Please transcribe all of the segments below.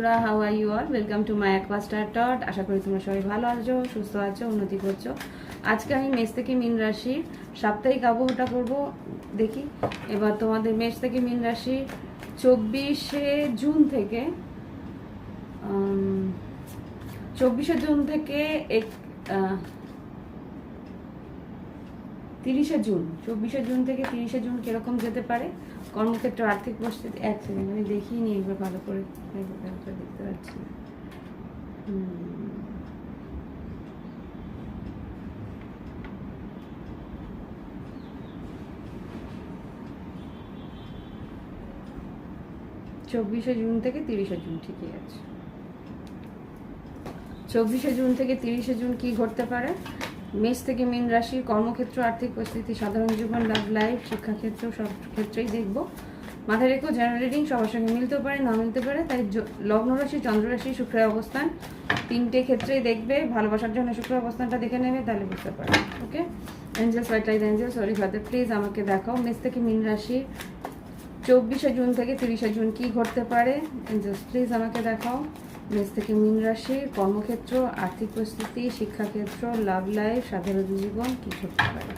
বন্ধুরা, how are you all? Welcome to my অ্যাকোয়াস্টার টট। আশা করি তোমরা সবাই ভালো আছো, সুস্থ আছো, উন্নতি করছো। আজকে আমি মেষ থেকে মীন রাশির সাপ্তাহিক আবহাওয়াটা করব। দেখি এবার তোমাদের মেষ থেকে মীন রাশি 24শে জুন থেকে 30শে জুন 24শে জুন থেকে 30শে জুন কিরকম যেতে পারে কর্মক্ষেত্র, আর্থিক পরিস্থিতি। এক সেকেন্ড আমি দেখিয়ে নিই একবার ভালো করে, দেখতে পাচ্ছি। 24শে জুন থেকে 30শে জুন, ঠিকই আছে। 24শে জুন থেকে 30শে জুন কি ঘটতে পারে? মেষ থেকে মীন রাশি, কর্মক্ষেত্র, আর্থিক পরিস্থিতি, সাধারণ জীবন, লাভ লাইফ, শিক্ষাক্ষেত্র, সব ক্ষেত্রেই দেখবো। মাথায় রেখো, জেনারেল রিডিং সবার সঙ্গে মিলতেও পারে, না মিলতে পারে। তাই লগ্ন রাশি, চন্দ্র রাশি, শুক্রের অবস্থান তিনটে ক্ষেত্রেই দেখবে। ভালোবাসার জন্য শুক্রের অবস্থানটা দেখে নেবে, তাহলে বুঝতে পারবে। Okay, angels, white light angel, sorry father, please আমাকে দেখাও মেষ থেকে মীন রাশি 24শে জুন থেকে 30শে জুন কি ঘটতে পারে। এঞ্জেলস প্লিজ আমাকে দেখাও মেষ থেকে মীন রাশি, কর্মক্ষেত্র, আর্থিক পরিস্থিতি, শিক্ষাক্ষেত্র, লাভ লাইফ, সাধারণ জীবন কি ঘটতে পারে।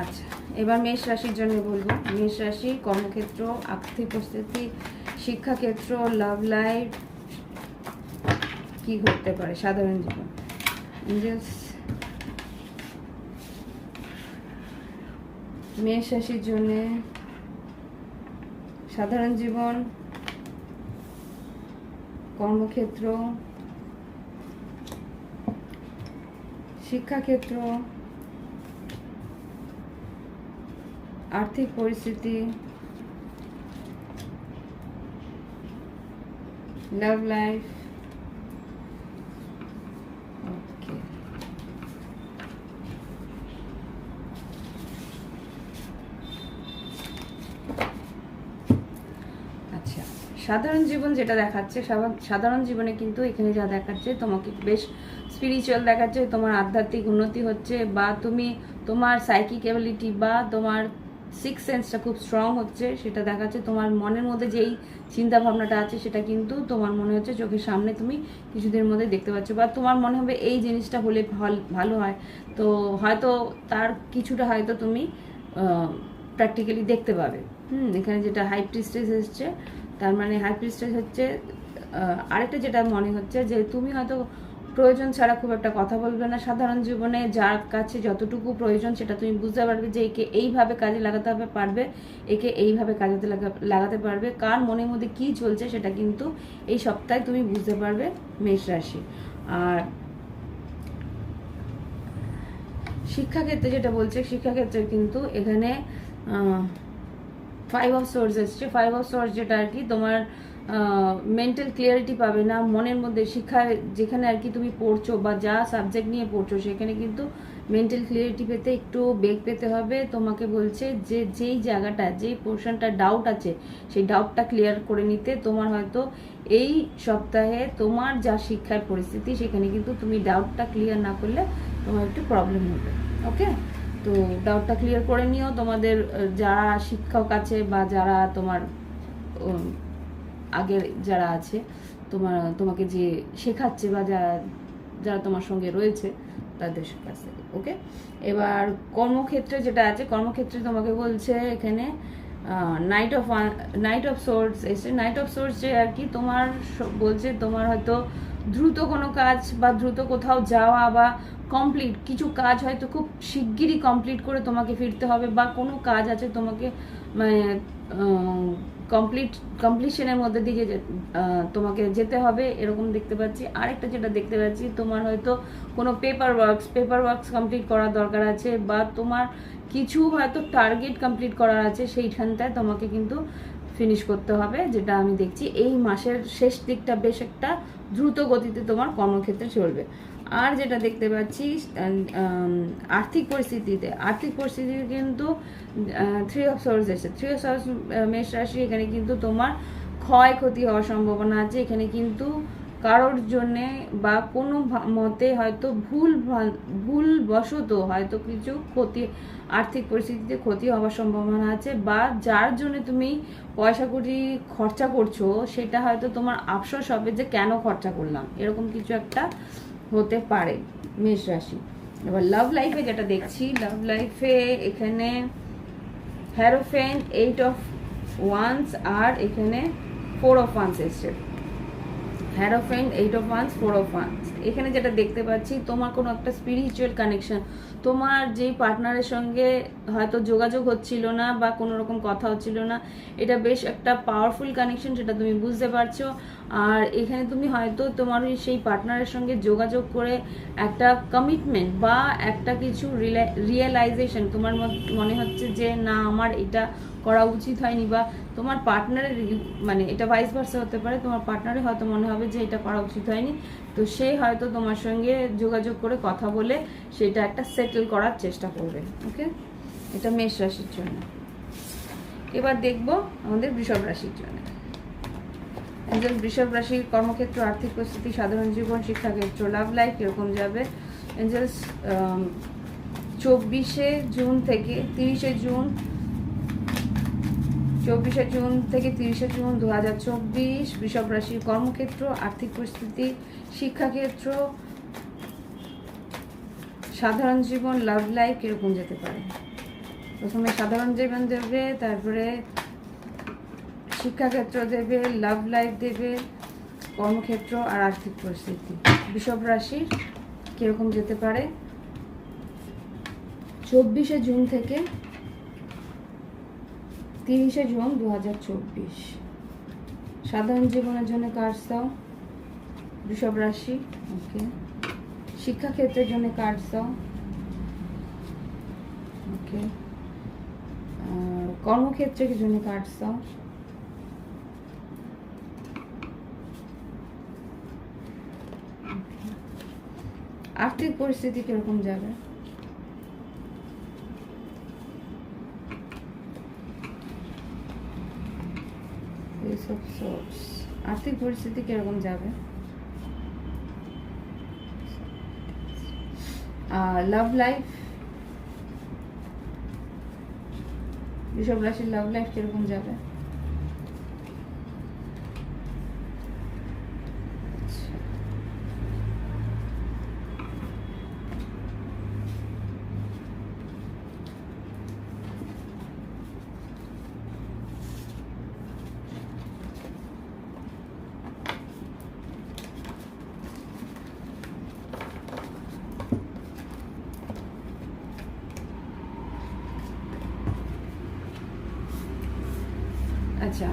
আচ্ছা, এবার মেষ রাশির জন্য বলবো। মেষ রাশি, কর্মক্ষেত্র, আর্থিক পরিস্থিতি, শিক্ষাক্ষেত্র, লাভ লাইফ কি ঘটতে পারে, সাধারণ জীবন। এঞ্জেলস মেষ রাশির জন্য সাধারণ জীবন, কর্মক্ষেত্র, শিক্ষাক্ষেত্র, আর্থিক পরিস্থিতি, লাভ লাইফ। সাধারণ জীবন যেটা দেখাচ্ছে, সাধারণ জীবনে কিন্তু এখানে যা দেখাচ্ছে, তোমাকে বেশ স্পিরিচুয়াল দেখাচ্ছে, তোমার আধ্যাত্মিক উন্নতি হচ্ছে, বা তুমি তোমার সাইকিক অ্যাবিলিটি বা তোমার সিক্স সেন্সটা খুব স্ট্রং হচ্ছে, সেটা দেখাচ্ছে। তোমার মনের মধ্যে যেই চিন্তা ভাবনাটা আছে সেটা কিন্তু তোমার মনে হচ্ছে চোখের সামনে তুমি কিছুদিনের মধ্যে দেখতে পাচ্ছ, বা তোমার মনে হবে এই জিনিসটা হলে ভালো হয়। তো হয়তো তার কিছুটা হয়তো তুমি প্র্যাকটিক্যালি দেখতে পাবে। এখানে যেটা হাই প্রিস্টেস এসছে, তার মানে হাই প্রিস্টেস হচ্ছে আরেকটা যেটা মনে হচ্ছে যে তুমি হয়তো প্রয়োজন ছাড়া খুব একটা কথা বলবে না। সাধারণ জীবনে যার কাছে যতটুকু প্রয়োজন সেটা তুমি বুঝতে পারবে যে একে এইভাবে কাজে লাগাতে হবে, পারবে একে এইভাবে কাজে লাগাতে পারবে। কার মনের মধ্যে কি চলছে সেটা কিন্তু এই সপ্তাহে তুমি বুঝতে পারবে মেষ রাশি। আর শিক্ষাক্ষেত্রে যেটা বলছে, শিক্ষাক্ষেত্রে কিন্তু এখানে 5 অফ সোর্স এসছে। 5 অফ সোর্স যেটা আর কি তোমার মেন্টাল ক্লিয়ারিটি পাবে না মনের মধ্যে। শিক্ষায় যেখানে আর কি তুমি পড়ছো বা যা সাবজেক্ট নিয়ে পড়ছো সেখানে কিন্তু মেন্টাল ক্লিয়ারিটি পেতে একটু বেগ পেতে হবে। তোমাকে বলছে যে যেই জায়গাটা, যেই পোর্শনটা ডাউট আছে সেই ডাউটটা ক্লিয়ার করে নিতে তোমার হয়তো এই সপ্তাহে তোমার যা শিক্ষার পরিস্থিতি সেখানে কিন্তু তুমি ডাউটটা ক্লিয়ার না করলে তোমার একটু প্রবলেম হবে। ওকে, তো ডাউটটা ক্লিয়ার করে নিও। তোমাদের যারা শিক্ষক আছে বা যারা তোমার আগের যারা আছে, তোমাকে যে শেখাচ্ছে বা যারা তোমার সঙ্গে রয়েছে তাদের কাছ থেকে। ওকে, এবার কর্মক্ষেত্রে যেটা আছে, কর্মক্ষেত্রে তোমাকে বলছে এখানে নাইট অফ সোর্স এসে। নাইট অফ সোর্স যে আর কি তোমার বলছে তোমার হয়তো দ্রুত কোনো কাজ বা দ্রুত কোথাও যাওয়া বা কমপ্লিট কিছু কাজ হয়তো খুব শিগগিরই কমপ্লিট করে তোমাকে ফিরতে হবে, বা কোনো কাজ আছে তোমাকে মানে কমপ্লিশনের মধ্যে দিকে তোমাকে যেতে হবে, এরকম দেখতে পাচ্ছি। আরেকটা যেটা দেখতে পাচ্ছি, তোমার হয়তো কোনো পেপার ওয়ার্কস কমপ্লিট করার দরকার আছে, বা তোমার কিছু হয়তো টার্গেট কমপ্লিট করার আছে, সেইখানটায় তোমাকে কিন্তু ফিনিশ করতে হবে, যেটা আমি দেখছি এই মাসের শেষ দিকটা বেশ একটা দ্রুত গতিতে তোমার কর্মক্ষেত্রে চলবে। আর যেটা দেখতে পাচ্ছি আর্থিক পরিস্থিতিতে কিন্তু 3 অফ সোর্স এসেছে। 3 অফ সোর্স মেষ রাশি, এখানে কিন্তু তোমার ক্ষয়ক্ষতি হওয়ার সম্ভাবনা আছে। এখানে কিন্তু কারোর জন্যে বা কোনো মতে হয়তো ভুলবশত হয়তো কিছু ক্ষতি, আর্থিক পরিস্থিতিতে ক্ষতি হওয়ার সম্ভাবনা আছে, বা যার জন্য তুমি পয়সা কড়ি খরচা করছো সেটা হয়তো তোমার আফসোস হবে যে কেন খরচা করলাম, এরকম কিছু একটা হতে পারে মেষ রাশি। এবার লাভ লাইফে যেটা দেখছি, লাভ লাইফে এখানে হ্যারোফেন্ট, 8 অফ ওয়ান্স আর এখানে 4 অফ ওয়ান্স এসছে। হ্যারোফেন্ট, 8 অফ ওয়ান্স, 4 অফ ওয়ান্স। এখানে যেটা দেখতে পাচ্ছি তোমার কোনো একটা স্পিরিচুয়াল কানেকশন, তোমার যেই পার্টনারের সঙ্গে হয়তো যোগাযোগ হচ্ছিল না বা কোনো রকম কথা হচ্ছিল না, এটা বেশ একটা পাওয়ারফুল কানেকশন, সেটা তুমি বুঝতে পারছো। আর এখানে তুমি হয়তো তোমার সেই পার্টনারের সঙ্গে যোগাযোগ করে একটা কমিটমেন্ট বা একটা কিছু রিয়েলাইজেশন তোমার মনে হচ্ছে যে না আমার এটা করা উচিত হয়নি, বা তোমার পার্টনারের মানে এটা ভাইস ভার্সা হতে পারে, তোমার পার্টনারে হয়তো মনে হবে যে এটা করা উচিত হয়নি, তো সে হয়তো তোমার সঙ্গে যোগাযোগ করে কথা বলে সেটা একটা সেটেল করার চেষ্টা করবে। ওকে, এটা মেষ রাশির জন্য। এবার দেখব আমাদের বৃষভ রাশির জন্য। একজন বৃষভ রাশির কর্মক্ষেত্র, আর্থিক পরিস্থিতি, সাধারণ জীবন, শিক্ষাক্ষেত্র, লাভ লাইফ কিরকম যাবে। এঞ্জেলস 24শে জুন থেকে 30শে জুন, 24শে জুন থেকে 30শে জুন 2024 বৃষভ রাশির কর্মক্ষেত্র, আর্থিক পরিস্থিতি, শিক্ষাক্ষেত্র, সাধারণ জীবন, লাভ লাইফ কিরকম যেতে পারে। প্রথমে সাধারণ জীবন দেবে, তারপরে শিক্ষাক্ষেত্র দেবে, লাভ লাইফ দেবে, কর্মক্ষেত্র আর আর্থিক পরিস্থিতি বৃষভ রাশির কিরকম যেতে পারে 24শে জুন থেকে 30শে জুন 2024। সাধারণ জীবনের জন্য কার্ডস দাও বৃষভ রাশি। ওকে, শিক্ষাক্ষেত্রের জন্য কার্ডস দাও। ওকে, কর্মক্ষেত্রের জন্য কার্ডস দাও। আর্থিক পরিস্থিতি কিরকম যাবে। আর্থিক পরিস্থিতি কিরকম যাবে। লাভ লাইফ, বৃষভ রাশির লাভ লাইফ কিরকম যাবে। আচ্ছা,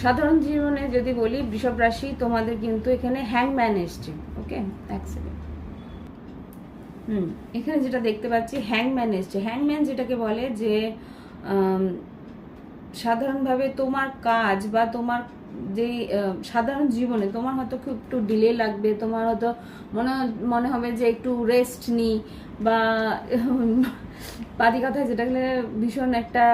সাধারণ জীবনে যদি বলি বৃষভ রাশি তোমাদের কিন্তু এখানে হ্যাংম্যান এসছে। ওকে, এক সেকেন্ড। এখানে যেটা দেখতে পাচ্ছি হ্যাংম্যান এসছে। হ্যাংম্যান যেটাকে বলে যে সাধারণভাবে তোমার কাজ বা তোমার যে সাধারণ জীবনে তোমার হয়তো খুব একটু ডিলে লাগবে, তোমার হয়তো মনে হবে যে একটু রেস্ট নিই, বা পাতি কথায় যেটা ভীষণ একটা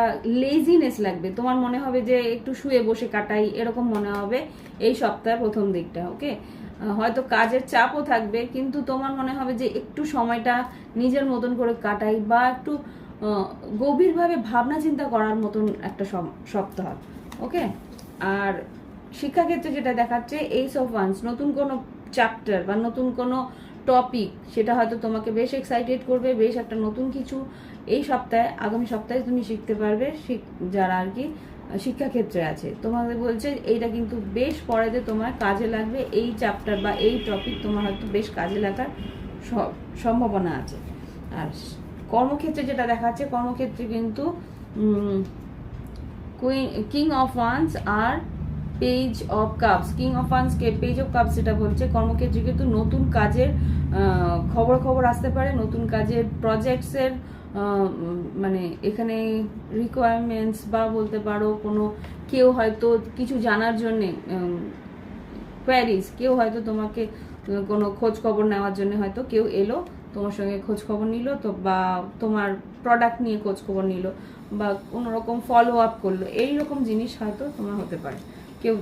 লেজিনেস লাগবে, তোমার মনে হবে যে একটু শুয়ে বসে কাটাই, এরকম মনে হবে এই সপ্তাহের প্রথম দিকটা। ওকে, হয়তো কাজের চাপও থাকবে, কিন্তু তোমার মনে হবে যে একটু সময়টা নিজের মতন করে কাটাই, বা একটু গভীরভাবে ভাবনা চিন্তা করার মতন একটা সপ্তাহ। ওকে, আর শিক্ষাক্ষেত্রে যেটা দেখাচ্ছে এইস অফ ওয়ান্স, নতুন কোনো চ্যাপ্টার বা নতুন কোনো টপিক, সেটা হয়তো তোমাকে বেশ এক্সাইটেড করবে, বেশ একটা নতুন কিছু এই সপ্তাহে, আগামী সপ্তাহে তুমি শিখতে পারবে। যারা আর কি শিক্ষাক্ষেত্রে আছে তোমাদের বলছে এইটা কিন্তু বেশ পরেতে তোমার কাজে লাগবে, এই চ্যাপ্টার বা এই টপিক তোমার হয়তো বেশ কাজে লাগার সম্ভাবনা আছে। আর কর্মক্ষেত্রে যেটা দেখাচ্ছে, কর্মক্ষেত্রে কিন্তু কিং অফ ওয়ান্স আর page of cups. King of wands কে পেজ অফ কাপস যেটা বলছে কর্মক্ষেত্রে কিন্তু নতুন কাজের খবর আসতে পারে, নতুন কাজের প্রজেক্টসের মানে এখানে রিকোয়ারমেন্টস, বা বলতে পারো কোনো কেউ হয়তো কিছু জানার জন্যে কোয়ারিজ, কেউ হয়তো তোমাকে কোনো খোঁজ খবর নেওয়ার জন্য হয়তো কেউ এলো তোমার সঙ্গে খোঁজ খবর নিল, তো বা তোমার প্রোডাক্ট নিয়ে খোঁজ খবর নিল, বা কোনো রকম ফলো আপ করলো, এইরকম জিনিস হয়তো তোমার হতে পারে। কেউ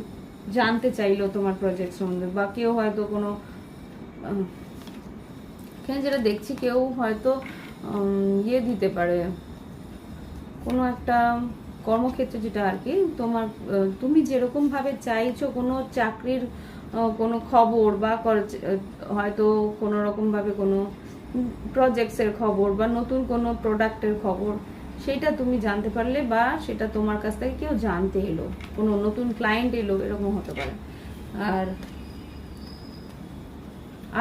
জানতে চাইলো তোমার প্রজেক্ট সম্বন্ধে, বা কেউ হয়তো কোনো এখানে যেটা দেখছি কেউ হয়তো ইয়ে দিতে পারে, কোনো একটা কর্মক্ষেত্রে যেটা আর কি তোমার, তুমি যেরকম ভাবে চাইছো কোনো চাকরির কোনো খবর, বা হয়তো কোনো রকম ভাবে কোনো প্রজেক্টসের খবর বা নতুন কোনো প্রোডাক্টের খবর, সেটা তুমি জানতে পারলে, বা সেটা তোমার কাছ থেকে কেউ জানতে এলো, কোনো নতুন ক্লায়েন্ট এলো, এরকম হতে পারে। আর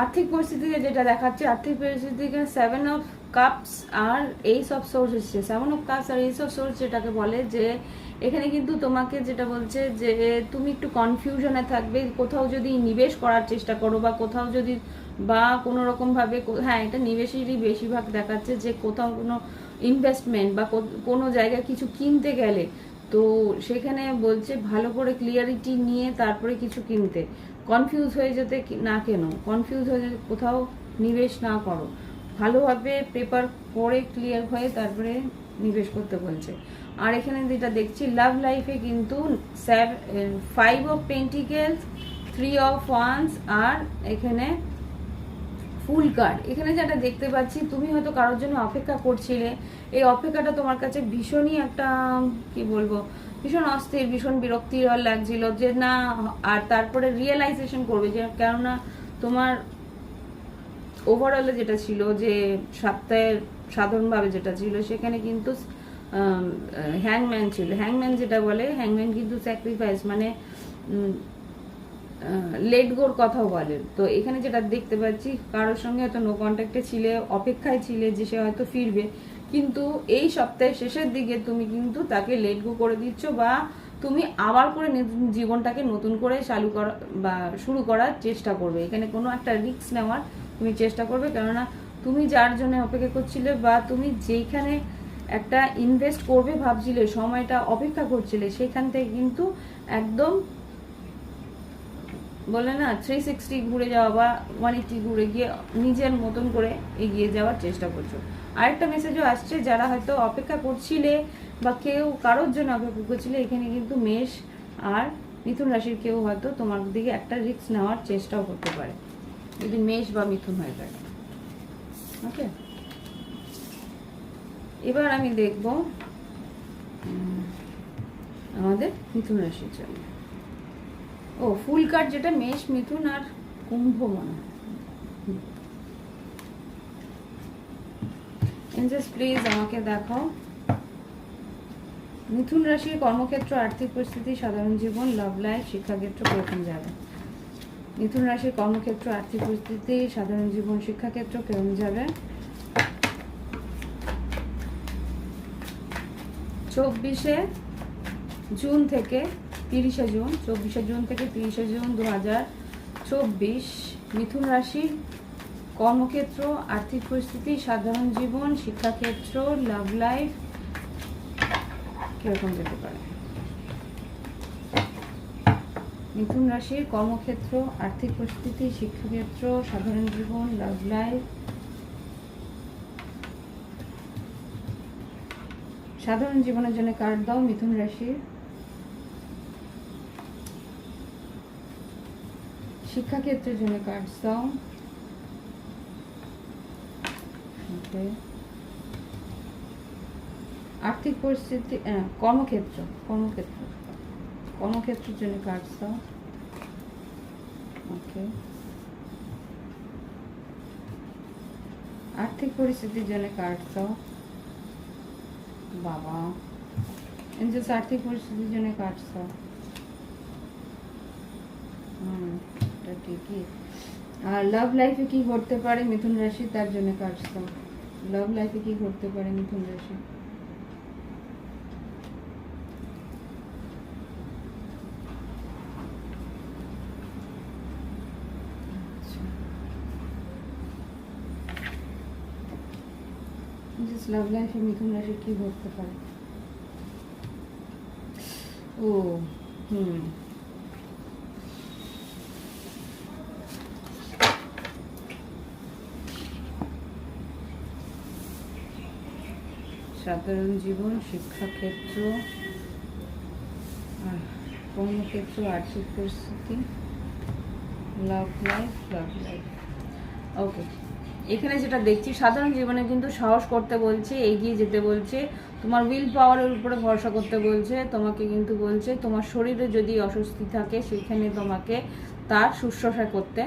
আর্থিক পরিস্থিতিতে যেটা দেখাচ্ছে, আর্থিক পরিস্থিতিকে 7 অফ কাপস আর এইস অফ সোর্স এসছে। 7 অফ কাপস আর এইস অফ সোর্স যেটাকে বলে যে এখানে কিন্তু তোমাকে যেটা বলছে যে তুমি একটু কনফিউশনে থাকবে, কোথাও যদি নিবেশ করার চেষ্টা করো, বা কোথাও যদি বা কোনো রকমভাবে, হ্যাঁ এটা নিবেশেরই বেশিরভাগ দেখাচ্ছে, যে কোথাও কোনো ইনভেস্টমেন্ট বা কোনো জায়গায় কিছু কিনতে গেলে, তো সেখানে বলছে ভালো করে ক্লিয়ারিটি নিয়ে তারপরে কিছু কিনতে, কনফিউজ হয়ে যেতে না, কেন কনফিউজ হয়ে যেতে কোথাও নিবেশ না করো, ভালোভাবে পেপার পড়ে ক্লিয়ার হয়ে তারপরে নিবেশ করতে বলছে। আর এখানে যেটা দেখছি লাভ লাইফে কিন্তু 5 অফ পেন্টিকেলস, 3 অফ ওয়ান্স, আর এখানে ফুল কার্ড। এখানে যেটা দেখতে পাচ্ছি, তুমি হয়তো কারোর জন্য অপেক্ষা করছিলে, এই অপেক্ষাটা তোমার কাছে ভীষণই একটা কি বলবো, ভীষণ অস্থির, ভীষণ বিরক্তিকর লাগছিল যে না, আর তারপরে রিয়েলাইজেশন করবে যে, কেননা তোমার ওভারঅলে যেটা ছিল যে সপ্তাহের সাধারণভাবে যেটা ছিল, সেখানে কিন্তু হ্যাংম্যান ছিল। হ্যাংম্যান যেটা বলে, হ্যাংম্যান কিন্তু স্যাক্রিফাইস মানে লেট গোর কথাও বলে। তো এখানে যেটা দেখতে পাচ্ছি, কারোর সঙ্গে হয়তো নো কন্ট্যাক্টে ছিলে, অপেক্ষায় ছিলে যে সে হয়তো ফিরবে, কিন্তু এই সপ্তাহের শেষের দিকে তুমি কিন্তু তাকে লেট গো করে দিচ্ছ, বা তুমি আবার করে জীবনটাকে নতুন করে চালু করা বা শুরু করার চেষ্টা করবে। এখানে কোনো একটা রিস্ক নেওয়ার তুমি চেষ্টা করবে, কেননা তুমি যার জন্য অপেক্ষা করছিলে, বা তুমি যেইখানে একটা ইনভেস্ট করবে ভাবছিলে, সময়টা অপেক্ষা করছিলে, সেখান থেকে কিন্তু একদম বলে না 360 ঘুরে যাওয়া বা 180 ঘুরে গিয়ে নিজের মতন করে এগিয়ে যাওয়ার চেষ্টা করছো। আরেকটা মেসেজও আসছে, যারা হয়তো অপেক্ষা করছিলে বা কেউ কারোর জন্য অপেক্ষা করছিলে, এখানে কিন্তু মেষ আর মিথুন রাশির কেউ হয়তো তোমার দিকে একটা রিস্ক নেওয়ার চেষ্টাও করতে পারে, যদি মেষ বা মিথুন হয়ে থাকে। ওকে, এবার আমি দেখব আমাদের মিথুন রাশির জন্য। ও ফুল কার্ড যেটা মেষ, মিথুন আর কুম্ভ মনে হয়। এঞ্জেলস প্লিজ আমাকে দেখাও মিথুন রাশির কর্মক্ষেত্র, আর্থিক পরিস্থিতি, সাধারণ জীবন, লাভ লাইফ, শিক্ষাক্ষেত্র কিরকম যাবে। মিথুন রাশির কর্মক্ষেত্র, আর্থিক পরিস্থিতি, সাধারণ জীবন, শিক্ষাক্ষেত্র কিরকম যাবে 24শে জুন থেকে 30শে জুন, 24শে জুন থেকে 30শে জুন 2024। মিথুন রাশির কর্মক্ষেত্র, আর্থিক পরিস্থিতি, সাধারণ জীবন, শিক্ষাক্ষেত্র, লাভ লাইফ কিরকম যেতে পারে। মিথুন রাশির কর্মক্ষেত্র, আর্থিক পরিস্থিতি, শিক্ষাক্ষেত্র, সাধারণ জীবন, লাভ লাইফ। সাধারণ জীবনের জন্য কার্ড দাও মিথুন রাশির। শিক্ষাক্ষেত্রের জন্য কার্ড দাও। আর্থিক পরিস্থিতি, কর্মক্ষেত্র, কর্মক্ষেত্রের জন্য কার্ড দাও। ওকে, আর্থিক পরিস্থিতির জন্য কার্ড দাও। বাবা, এঞ্জেলস আর্থিক পরিস্থিতির জন্য কার্ড দাও। এটা ঠিকই। আর লাভ লাইফে কি ঘটতে পারে মিথুন রাশি, তার জন্য কার্ড দাও। লাভ লাইফে কি ঘটতে পারে মিথুন রাশি। লাভ লাইফে মিথুন রাশি কি ঘটতে পারে। ও সাধারণ জীবন, শিক্ষাক্ষেত্র, কর্মক্ষেত্র, আর্থিক পরিস্থিতি, লাভ লাইফ। ওকে, এখানে যেটা দেখছি সাধারণ জীবনে কিন্তু সাহস করতে বলছে, এগিয়ে যেতে বলছে, তোমার উইল পাওয়ারের উপরে ভরসা করতে বলছে, তোমাকে কিন্তু বলছে তোমার শরীরে যদি অস্বস্তি থাকে সেখানে তোমাকে তার শুশ্রূষা করতে।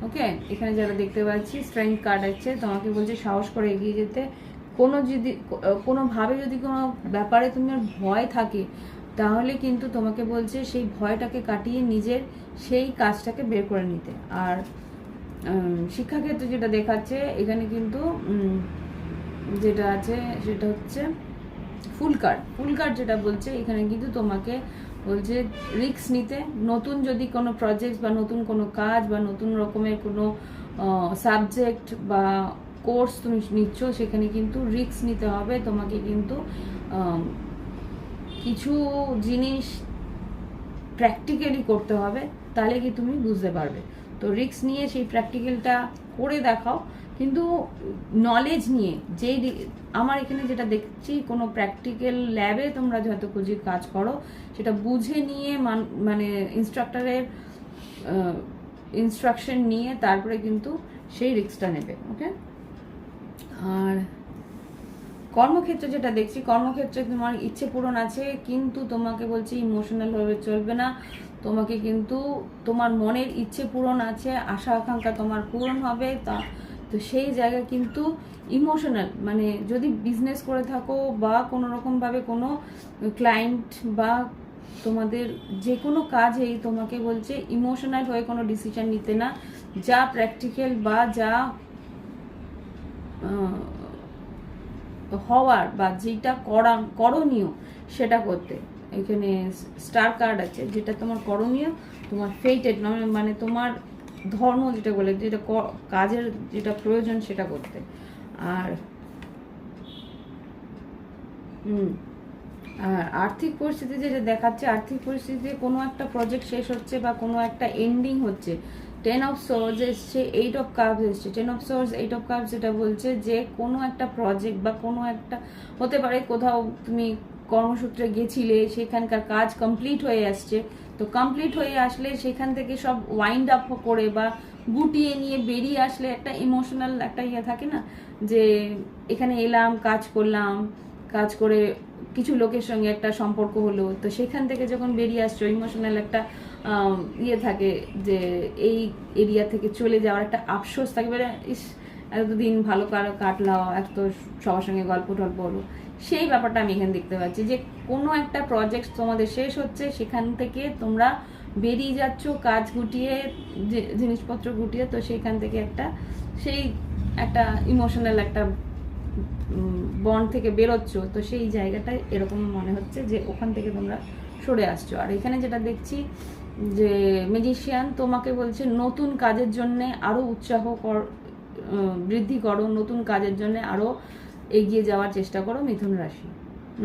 ওকে, এখানে যারা দেখতে পাচ্ছি স্ট্রেংথ কার্ড আছে, তোমাকে বলছে সাহস করে এগিয়ে যেতে। কোনোভাবে যদি কোনো ব্যাপারে তোমার ভয় থাকে তাহলে কিন্তু তোমাকে বলছে সেই ভয়টাকে কাটিয়ে নিজের সেই কাজটাকে বের করে নিতে। আর শিক্ষাক্ষেত্রে যেটা দেখাচ্ছে এখানে কিন্তু যেটা আছে সেটা হচ্ছে ফুল কার্ড যেটা বলছে এখানে কিন্তু তোমাকে বলছে রিস্ক নিতে। নতুন যদি কোনো প্রজেক্ট বা নতুন কোনো কাজ বা নতুন রকমের কোনো সাবজেক্ট বা কোর্স তুমি নিচ্ছ সেখানে কিন্তু রিস্ক নিতে হবে তোমাকে, কিন্তু কিছু জিনিস প্র্যাকটিক্যালি করতে হবে, তাহলে কি তুমি বুঝতে পারবে। তো রিস্ক নিয়ে সেই প্র্যাকটিক্যালটা করে দেখাও, কিন্তু নলেজ নিয়ে। আমার এখানে যেটা দেখছি কোনো প্র্যাকটিক্যাল ল্যাবে তোমরা যত খুঁজি কাজ করো সেটা বুঝে নিয়ে মানে ইনস্ট্রাক্টরের ইনস্ট্রাকশন নিয়ে তারপরে কিন্তু সেই রিস্কটা নেবে। ওকে, আর কর্মক্ষেত্রে যেটা দেখছি, কর্মক্ষেত্রে তোমার ইচ্ছে পূরণ আছে, কিন্তু তোমাকে বলছি ইমোশনাল ভাবে চলবে না। তোমাকে কিন্তু তোমার মনের ইচ্ছে পূরণ আছে, আশা আকাঙ্ক্ষা তোমার পূরণ হবে, তো সেই জায়গায় কিন্তু ইমোশনাল মানে যদি বিজনেস করে থাকো বা কোনো রকমভাবে কোনো ক্লায়েন্ট বা তোমাদের যে কোনো কাজেই তোমাকে বলছে ইমোশনাল হয়ে কোনো ডিসিশন নিতে না, যা প্র্যাকটিক্যাল বা যা হওয়ার বা যেটা করণীয় সেটা করতে। এখানে স্টার কার্ড আছে, যেটা তোমার করণীয়, তোমার ফেটেড মানে তোমার ধর্ম যেটা বলে, যেটা কাজের যেটা প্রয়োজন সেটা করতে। আর আর আর্থিক পরিস্থিতি যেটা দেখাচ্ছে, আর্থিক পরিস্থিতিতে কোনো একটা প্রজেক্ট শেষ হচ্ছে বা কোনো একটা এন্ডিং হচ্ছে। 10 অফ সোর্স এসছে, 8 অফ কাপস এসছে। 10 অফ সোর্স 8 অফ কাপস যেটা বলছে যে কোনো একটা প্রজেক্ট বা কোনো একটা হতে পারে, কোথাও তুমি কর্মসূত্রে গেছিলে সেখানকার কাজ কমপ্লিট হয়ে আসছে, তো কমপ্লিট হয়ে আসলে সেখান থেকে সব ওয়াইন্ড আপ করে বা গুটিয়ে নিয়ে বেরিয়ে আসলে একটা ইমোশনাল একটা ইয়ে থাকে না, যে এখানে এলাম, কাজ করলাম, কাজ করে কিছু লোকের সঙ্গে একটা সম্পর্ক হলো, তো সেখান থেকে যখন বেরিয়ে আসছো ইমোশনাল একটা ইয়ে থাকে যে এই এরিয়া থেকে চলে যাওয়ার একটা আফসোস থাকে, ইস এতদিন ভালো কাটলাম, এত সবার সঙ্গে গল্প টল্প হলো, সেই ব্যাপারটা আমি এখানে দেখতে পাচ্ছি। যে কোনো একটা প্রজেক্ট তোমাদের শেষ হচ্ছে, সেখান থেকে তোমরা বেরিয়ে যাচ্ছ কাজ গুটিয়ে, জিনিসপত্র গুটিয়ে, তো সেখান থেকে সেই একটা ইমোশনাল একটা বন্ড থেকে বেরোচ্ছ, তো সেই জায়গাটায় এরকম মনে হচ্ছে যে ওখান থেকে তোমরা সরে আসছো। আর এখানে যেটা দেখছি যে ম্যাজিশিয়ান তোমাকে বলছে নতুন কাজের জন্য আরো উৎসাহ বৃদ্ধি করো, নতুন কাজের জন্য আরো এগিয়ে যাওয়ার চেষ্টা করো মিথুন রাশি।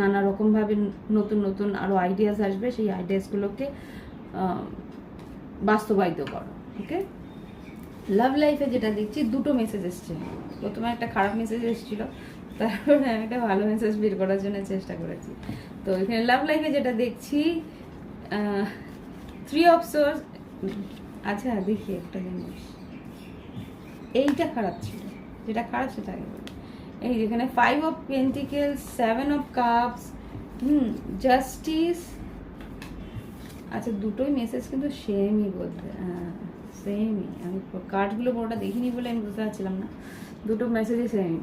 নানা রকমভাবে নতুন নতুন আরো আইডিয়াস আসবে, সেই আইডিয়াসগুলোকে বাস্তবায়িত করো। ওকে, লাভ লাইফে যেটা দেখছি দুটো মেসেজ এসছে। প্রথমে একটা খারাপ মেসেজ এসেছিল, তারপরে আমি একটা ভালো মেসেজ বের করার জন্য চেষ্টা করেছি। তো এখানে লাভ লাইফে যেটা দেখছি 3 অফ সোর্স। আচ্ছা দেখি একটা জিনিস, এইটা খারাপ ছিল, যেটা খারাপ সেটা আগে বলি। এই যেখানে 5 of pentacles, 7 of cups, justice. আচ্ছা দুটোই মেসেজ কিন্তু সেমই বলতে, সেমই। আমি কার্ডগুলো পুরোটা দেখিনি বলে আমি বুঝতে পারছিলাম না, দুটো মেসেজই সেম।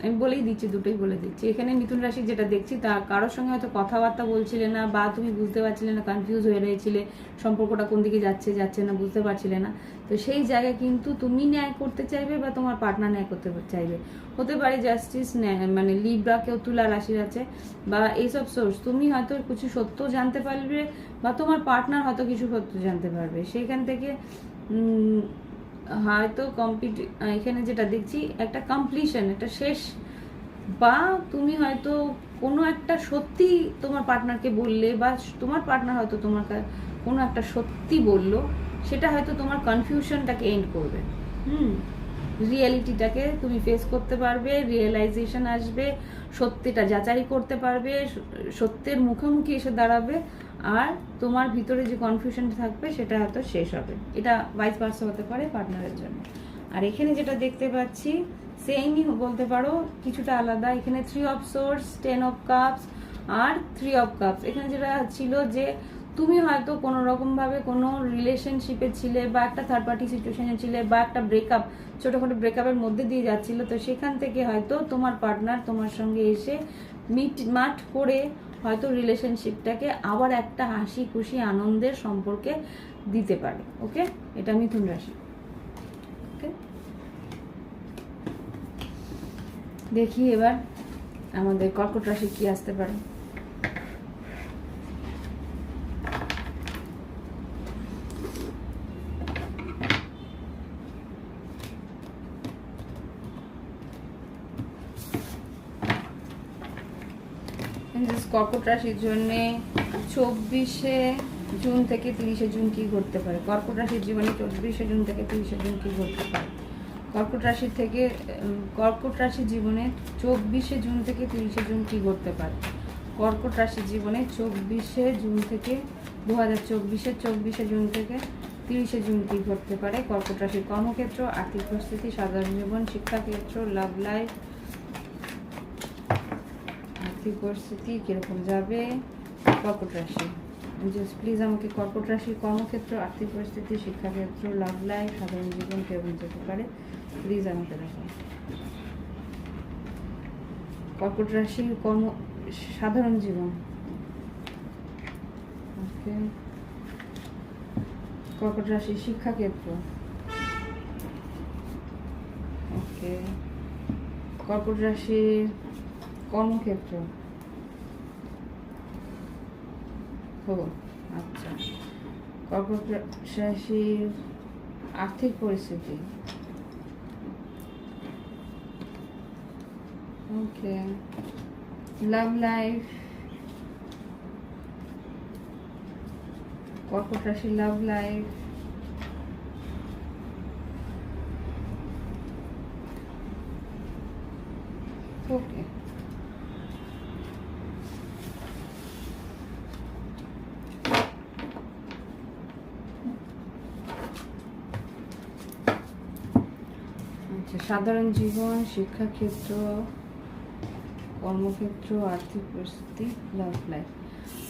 আমি বলেই দিচ্ছি, দুটোই বলে দিচ্ছি। এখানে মিথুন রাশি যেটা দেখছি তা কারোর সঙ্গে হয়তো কথাবার্তা বলছিলে না, বা তুমি বুঝতে পারছিলে না, কনফিউজ হয়ে রয়েছিলে, সম্পর্কটা কোন দিকে যাচ্ছে না বুঝতে পারছিলে না, তো সেই জায়গায় কিন্তু তুমি ন্যায় করতে চাইবে বা তোমার পার্টনার ন্যায় করতে চাইবে। হতে পারে জাস্টিস মানে লিব্রা, কেউ তুলা রাশির আছে, বা এইসব সোর্স তুমি হয়তো কিছু সত্য জানতে পারবে বা তোমার পার্টনার হয়তো কিছু সত্য জানতে পারবে, সেইখান থেকে হয়তো এখানে যেটা দেখছি একটা কমপ্লিশন, একটা শেষ, বা তুমি হয়তো কোনো একটা সত্যি তোমার পার্টনারকে বললে, বা তোমার পার্টনার হয়তো তোমার কোনো একটা সত্যি বললো, সেটা হয়তো তোমার কনফিউশনটাকে এন্ড করবে। রিয়েলিটিটাকে তুমি ফেস করতে পারবে, রিয়েলাইজেশন আসবে, সত্যিটা যাচাই করতে পারবে, সত্যের মুখোমুখি এসে দাঁড়াবে, আর তোমার ভিতরে যে কনফিউশন থাকবে সেটা হয়তো শেষ হবে। এটা ভাইস ভার্সা হতে পারে পার্টনারের জন্য। আর এখানে যেটা দেখতে পাচ্ছি সেমই বলতে পারো, কিছুটা আলাদা। এখানে 3 অফ সোর্স, 10 অফ কাপস আর 3 অফ কাপস। এখানে যেটা ছিল যে তুমি হয়তো কোনো রকমভাবে কোনো রিলেশনশিপে ছিলে বা একটা থার্ড পার্টি সিচুয়েশনে ছিলে বা একটা ব্রেকআপ, ছোটোখাটো ব্রেকআপের মধ্যে দিয়ে যাচ্ছিল, তো সেখান থেকে হয়তো তোমার পার্টনার তোমার সঙ্গে এসে মাঠ করে হয়তো রিলেশনশিপটাকে আবার একটা হাসি খুশি আনন্দের সম্পর্কে দিতে পারে। ওকে, এটা মিথুন রাশি। ওকে, দেখি এবার আমাদের কর্কট রাশি কি আসতে পারে। কর্কট রাশির জন্য 24শে জুন থেকে 30শে জুন কি ঘটতে পারে? কর্কট রাশির জীবনে 24শে জুন থেকে 30শে জুন কি ঘটতে পারে? কর্কট রাশির থেকে কর্কট রাশির জীবনে 24শে জুন থেকে 30শে জুন কি ঘটতে পারে? কর্কট রাশির জীবনে 24শে জুন থেকে 2024-এর 24শে জুন থেকে 30শে জুন কি ঘটতে পারে? কর্কট রাশির কর্মক্ষেত্র, আর্থিক পরিস্থিতি, সাধারণ জীবন, শিক্ষাক্ষেত্র, লাভ লাইফ। আর্থিক পরিস্থিতি কিরকম যাবে কর্কট রাশি? জাস্ট প্লিজ আমাকে কর্কট রাশির কর্মক্ষেত্র, আর্থিক পরিস্থিতি, শিক্ষাক্ষেত্র, লাভ লাইফ, সাধারণ জীবন কিরকম যেতে পারে প্লিজ আমাকে দেখো। কর্কট রাশির সাধারণ জীবন, ওকে। কর্কট রাশির শিক্ষাক্ষেত্র, ওকে। কর্কট রাশির কর্মক্ষেত্র, আচ্ছা। কর্কট রাশির আর্থিক পরিস্থিতি, ওকে। লাভ লাইফ, কর্কট রাশির লাভ লাইফ, ওকে। সাধারণ জীবন, শিক্ষাক্ষেত্র, কর্মক্ষেত্র, আর্থিক পরিস্থিতি, লাভ লাইফ।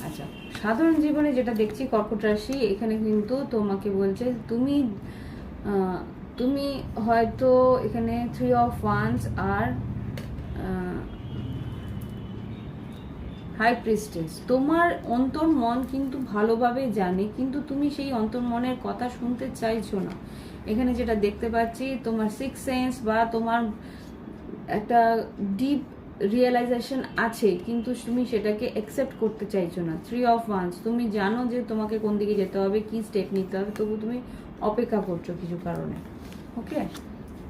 আচ্ছা, সাধারণ জীবনে যেটা দেখছি কর্কট রাশি, এখানে কিন্তু তোমাকে বলছে তুমি হয়তো এখানে 3 অফ ওয়ান্স আর হাই প্রিস্টেস। তোমার অন্তর মন কিন্তু ভালোভাবে জানে, কিন্তু তুমি সেই অন্তর মনের কথা শুনতে চাইছো না। এখানে যেটা দেখতে পাচ্ছি তোমার 6 সেন্স বা তোমার একটা ডিপ রিয়েলাইজেশন আছে, কিন্তু তুমি সেটাকে অ্যাকসেপ্ট করতে চাইছো না। 3 অফ ওয়ান্স, তুমি জানো যে তোমাকে কোন দিকে যেতে হবে, কি স্টেপ নিতে হবে, তবু তুমি অপেক্ষা করছো কিছু কারণে। ওকে,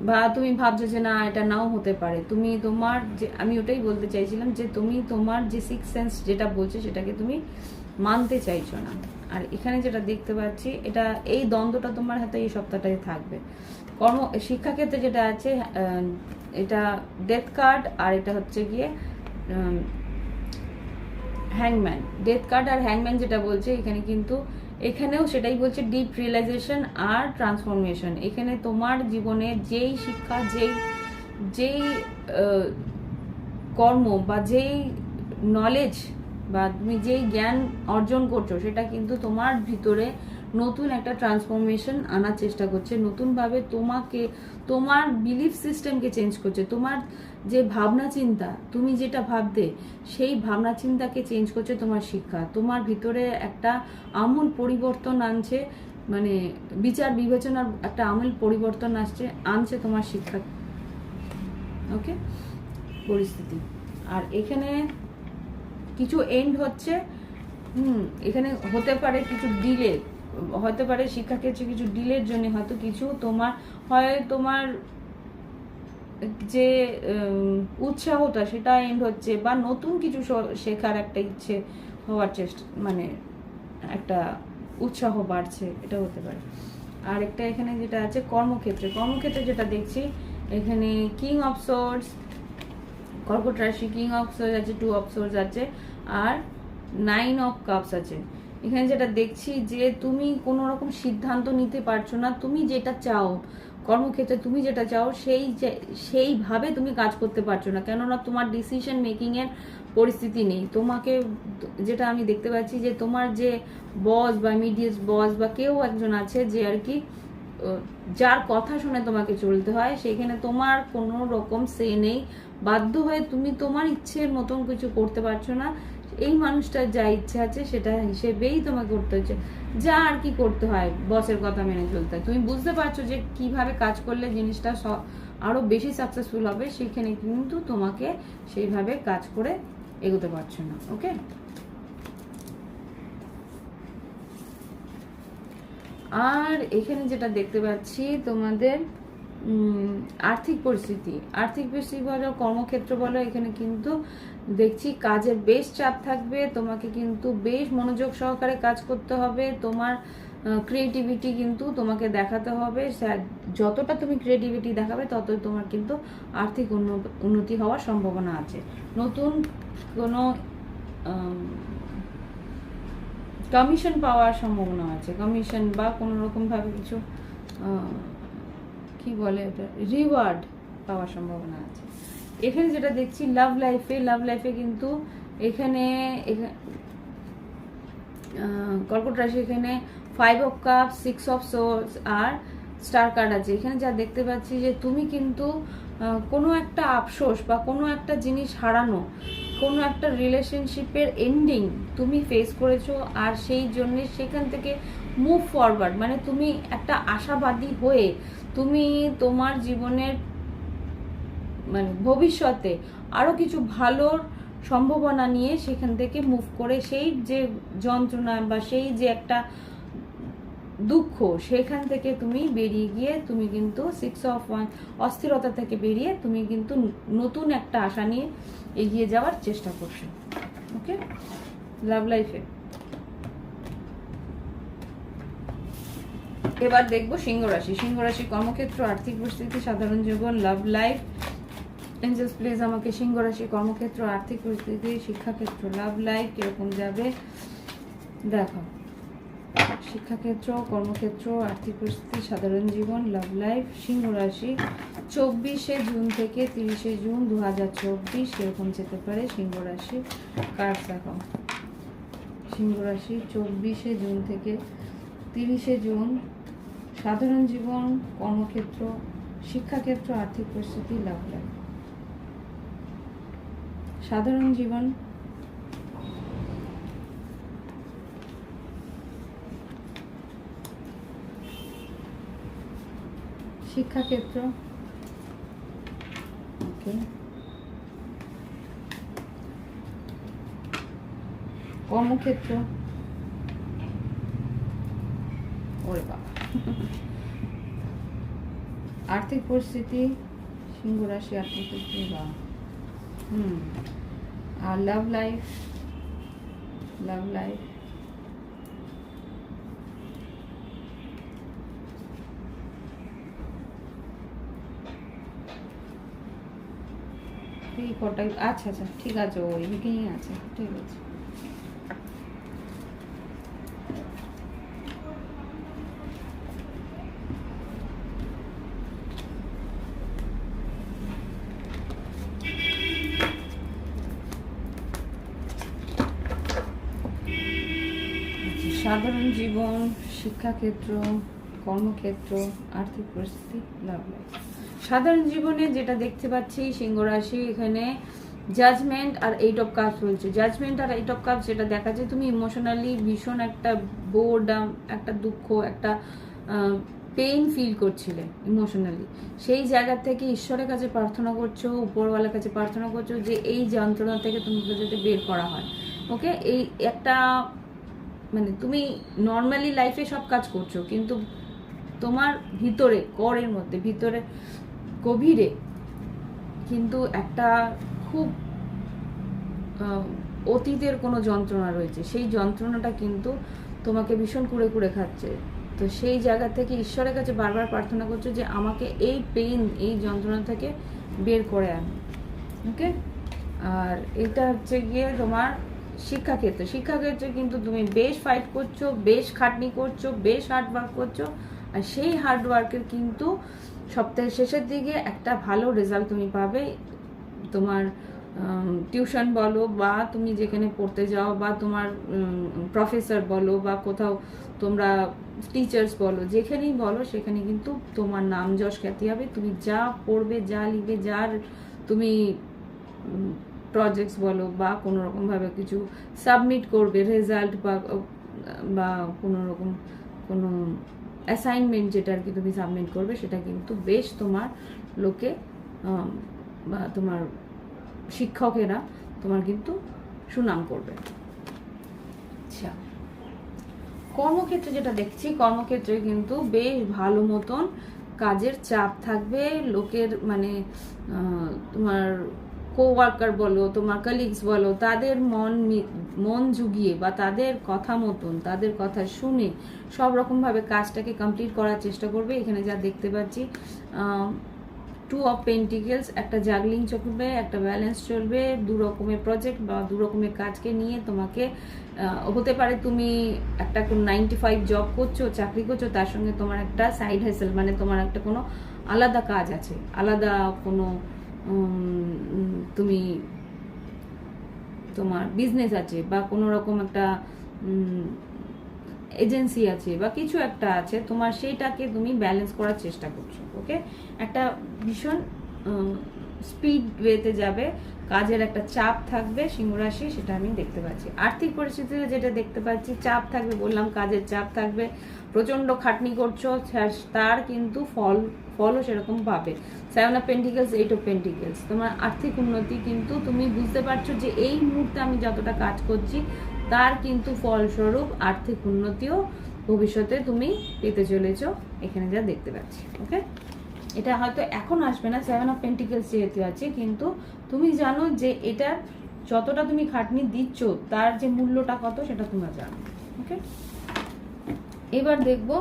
বা তুমি ভাবছো যে না এটা নাও হতে পারে। তুমি তোমার যে, আমি ওটাই বলতে চাইছিলাম যে তুমি তোমার যে 6 সেন্স যেটা বলছে সেটাকে তুমি মানতে চাইছো না। আর এখানে যেটা দেখতে পাচ্ছি, এটা এই দ্বন্দ্বটা তোমার হাতে এই সপ্তাহটাই থাকবে। শিক্ষাক্ষেত্রে যেটা আছে, এটা ডেথ কার্ড, আর এটা হচ্ছে গিয়ে হ্যাংম্যান। ডেথ কার্ড আর হ্যাংম্যান যেটা বলছে এখানে, কিন্তু এখানেও সেটাই বলছে ডিপ রিয়েলাইজেশন আর ট্রান্সফরমেশন। এখানে তোমার জীবনে যেই শিক্ষা, যেই কর্ম বা যেই নলেজ বা তুমি যেই জ্ঞান অর্জন করছো, সেটা কিন্তু তোমার ভিতরে নতুন একটা ট্রান্সফরমেশন আনার চেষ্টা করছে। নতুনভাবে তোমার বিলিফ সিস্টেমকে চেঞ্জ করছে। তোমার যে ভাবনা চিন্তা, তুমি যেটা ভাবতে, সেই ভাবনা চিন্তাকে চেঞ্জ করছে তোমার শিক্ষা। তোমার ভিতরে একটা আমূল পরিবর্তন আনছে, মানে বিচার বিবেচনার একটা আমূল পরিবর্তন আনছে তোমার শিক্ষা। ওকে, পরিস্থিতি। আর এখানে কিছু এন্ড হচ্ছে, এখানে হতে পারে কিছু ডিলে, হতে পারে শিক্ষাক্ষেত্রে কিছু ডিলের জন্য হয়তো কিছু তোমার যে উৎসাহটা সেটা এন্ড হচ্ছে, বা নতুন কিছু শেখার একটা ইচ্ছে হওয়ার চেষ্টা, মানে একটা উৎসাহ বাড়ছে, এটা হতে পারে। আর একটা এখানে যেটা আছে কর্মক্ষেত্রে যেটা দেখছি, এখানে কিং অফ সোর্স, কর্কট রাশি কিং অফ সোর্স আছে, 2 অফ সোর্স আছে, আর 9 অফ কাপস আছে। এখানে যেটা দেখছি যে তুমি কোনো রকম সিদ্ধান্ত নিতে পারছো না, তুমি যেটা চাও কর্মক্ষেত্রে, তুমি যেটা চাও সেইভাবে তুমি কাজ করতে পারছো না, কেননা তোমার ডিসিশন মেকিং এর পরিস্থিতি নেই। তোমাকে যেটা আমি দেখতে পাচ্ছি যে তোমার যে বস বা ইমিডিয়েট বস বা কেউ একজন আছে যে আর কি যার কথা শুনে তোমাকে চলতে হয়, সেখানে তোমার কোনো রকম সে নেই, বাধ্য হয়ে তুমি তোমার ইচ্ছের মতন কিছু করতে পারছো না। এই মানুষটার যা ইচ্ছা আছে সেটা হিসেবেই তোমাকে করতে হচ্ছে, যা আর কি করতে হয় বসের কথা মেনে চলতে হয়। তুমি বুঝতে পারছো যে কিভাবে কাজ করলে জিনিসটা আরো বেশি সাকসেসফুল হবে, সেখানে কিন্তু তোমাকে সেইভাবে কাজ করে এগোতে পারছো না। ওকে, আর এখানে যেটা দেখতে পাচ্ছি তোমাদের আর্থিক পরিস্থিতি বলো, কর্মক্ষেত্র বলো, এখানে কিন্তু দেখছি কাজের বেশ চাপ থাকবে, তোমাকে কিন্তু বেশ মনোযোগ সহকারে কাজ করতে হবে, তোমার ক্রিয়েটিভিটি কিন্তু তোমাকে দেখাতে হবে, যতটা তুমি ক্রিয়েটিভিটি দেখাবে ততই তোমার কিন্তু আর্থিক উন্নতি হওয়ার সম্ভাবনা আছে। নতুন কোনো কমিশন পাওয়ার সম্ভাবনা আছে, কমিশন বা কোনো রকমভাবে কিছু কি বলে এটা, রিওয়ার্ড পাওয়ার সম্ভাবনা আছে। এখানে যেটা দেখছি লাভ লাইফে কিন্তু এখানে কর্কট রাশি, এখানে 5 অফ কাপস, 6 অফ সোর্স আর স্টার কার্ড আছে। এখানে যা দেখতে পাচ্ছি যে তুমি কিন্তু কোনো একটা আফসোস বা কোনো একটা জিনিস হারানো, কোনো একটা রিলেশনশিপের এন্ডিং তুমি ফেস করেছো, আর সেই জন্য সেখান থেকে মুভ ফরওয়ার্ড, মানে তুমি একটা আশাবাদী হয়ে তুমি তোমার জীবনের মানে ভবিষ্যতে আরো কিছু ভালোর সম্ভাবনা নিয়ে সেখান থেকে মুভ করে সেই যে যন্ত্রণা বা সেই যে একটা দুঃখ, সেখান থেকে তুমি বেরিয়ে গিয়ে তুমি কিন্তু 6 অফ ওয়ান অস্থিরতা থেকে বেরিয়ে তুমি কিন্তু নতুন একটা আশা নিয়ে এগিয়ে যাওয়ার চেষ্টা করছো। ওকে, লাভ লাইফে এবার দেখবো সিংহ রাশি কর্মক্ষেত্র, আর্থিক পরিস্থিতি, সাধারণ জীবন, লাভ লাইফ। এঞ্জেলস প্লিজ আমাকে সিংহ রাশি কর্মক্ষেত্র, আর্থিক পরিস্থিতি, শিক্ষাক্ষেত্র, লাভ লাইফ কিরকম যাবে দেখো। শিক্ষাক্ষেত্র, কর্মক্ষেত্র, আর্থিক পরিস্থিতি, সাধারণ জীবন, লাভ লাইফ। সিংহ রাশি 24শে জুন থেকে 30শে জুন 2024 এরকম যেতে পারে সিংহ রাশি। কার্ড দেখো। সিংহ রাশি 24শে জুন থেকে 30শে জুন, সাধারণ জীবন, কর্মক্ষেত্র, শিক্ষাক্ষেত্র, আর্থিক পরিস্থিতি, লাভ লাইফ। সাধারণ জীবন, শিক্ষাক্ষেত্র, ওকে, কর্মক্ষেত্র, ওরে বাবা, আর্থিক পরিস্থিতি, সিংহ রাশি আর্থিক পরিস্থিতি, বা আর লাভ লাইফ, কটাই, আচ্ছা আচ্ছা ঠিক আছে, ওই দিকেই আছে, ঠিক আছে। সাধারণ জীবন, শিক্ষাক্ষেত্র, কর্মক্ষেত্র, আর্থিক পরিস্থিতি, লাভ লাইফ। সাধারণ জীবনে যেটা দেখতে পাচ্ছি সিংহ রাশি, এখানে জাজমেন্ট আর 8 অফ কাপস বলছে। জাজমেন্ট আর 8 অফ কাপস যেটা দেখা যায়, তুমি ইমোশনালি ভীষণ একটা বোরডাম, একটা দুঃখ, একটা পেইন ফিল করছিলে ইমোশনালি। সেই জায়গা থেকে ঈশ্বরের কাছে প্রার্থনা করছো, উপরওয়ালার কাছে প্রার্থনা করছো যে এই যন্ত্রণা থেকে তোমাকে যাতে বের করা হয়। ওকে, এই একটা মানে তুমি নর্মালি লাইফে সব কাজ করছো, কিন্তু তোমার ভিতরে কোরের মধ্যে, ভিতরে গভীরে কিন্তু একটা খুব অতীতের কোনো যন্ত্রণা রয়েছে। সেই যন্ত্রণাটা কিন্তু তোমাকে ভীষণ কুড়ে কুড়ে খাচ্ছে। তো সেই জায়গা থেকে ঈশ্বরের কাছে বারবার প্রার্থনা করছো যে আমাকে এই পেইন, এই যন্ত্রণা থেকে বের করে আন। ওকে, আর এটা হচ্ছে গিয়ে তোমার শিক্ষাক্ষেত্রে কিন্তু তুমি বেশ ফাইট করছো, বেশ খাটনি করছো, বেশ হার্ডওয়ার্ক করছো, আর সেই হার্ডওয়ার্কের কিন্তু সপ্তাহের শেষের দিকে একটা ভালো রেজাল্ট তুমি পাবে। তোমার টিউশন বলো, বা তুমি যেখানে পড়তে যাও, বা তোমার প্রফেসর বলো, বা কোথাও তোমরা টিচার্স বলো, যেখানেই বলো সেখানে কিন্তু তোমার নাম যশ খ্যাতি হবে। তুমি যা পড়বে, যা লিখবে, যার তুমি প্রজেক্টস বলো, বা কোনো রকমভাবে কিছু সাবমিট করবে, রেজাল্ট বা কোনো রকম কোনো অ্যাসাইনমেন্ট যেটা আর কি তুমি সাবমিট করবে, সেটা কিন্তু বেশ তোমার লোকে বা তোমার শিক্ষকেরা তোমার কিন্তু সুনাম করবে। আচ্ছা, কর্মক্ষেত্রে যেটা দেখছি, কর্মক্ষেত্রে কিন্তু বেশ ভালো মতন কাজের চাপ থাকবে। লোকের মানে তোমার কোওয়ার্কার বলো, তোমার কলিগস বলো, তাদের মন জুগিয়ে বা তাদের কথা মতন, তাদের কথা শুনে সব রকমভাবে কাজটাকে কমপ্লিট করার চেষ্টা করবে। এখানে যা দেখতে পাচ্ছি, 2 অফ পেন্টিকেলস, একটা জাগলিং চলবে, একটা ব্যালেন্স চলবে, দু রকমের প্রজেক্ট বা দু রকমের কাজকে নিয়ে তোমাকে হতে পারে তুমি একটা কোনো 9 to 5 জব করছো, চাকরি করছো, তার সঙ্গে তোমার একটা সাইড হ্যাসেল, মানে তোমার একটা কোনো আলাদা কাজ আছে, আলাদা কোনো তুমি তোমার বিজনেস আছে, বা কোনো রকম একটা এজেন্সি আছে, বা কিছু একটা আছে তোমার, সেইটাকে তুমি ব্যালেন্স করার চেষ্টা করছো। ওকে, একটা ভীষণ স্পিড ওয়েতে যাবে, কাজের একটা চাপ থাকবে সিংহ রাশি, সেটা আমি দেখতে পাচ্ছি। আর্থিক পরিস্থিতিতে যেটা দেখতে পাচ্ছি, চাপ থাকবে, বললাম কাজের চাপ থাকবে, প্রচন্ড খাটনি করছো, তার কিন্তু ফলও সেরকম পাবে। 7 অফ পেন্টিকেলস, 8 অফ পেন্টিকেলস, তোমার আর্থিক উন্নতি কিন্তু তুমি বুঝতে পারছো যে এই মুহূর্তে আমি যতটা কাজ করছি তার কিন্তু ফলস্বরূপ আর্থিক উন্নতিও ভবিষ্যতে তুমি পেতে চলেছো, এখানে যা দেখতে পাচ্ছি। ওকে, এটা হয়তো এখন আসবে না, 7 অফ পেন্টিকেলস যেহেতু আছে, কিন্তু তুমি জানো যে এটা যতটা তুমি খাটনি দিচ্ছ তার যে মূল্যটা কত সেটা তোমরা জানো। ওকে, এবার দেখবো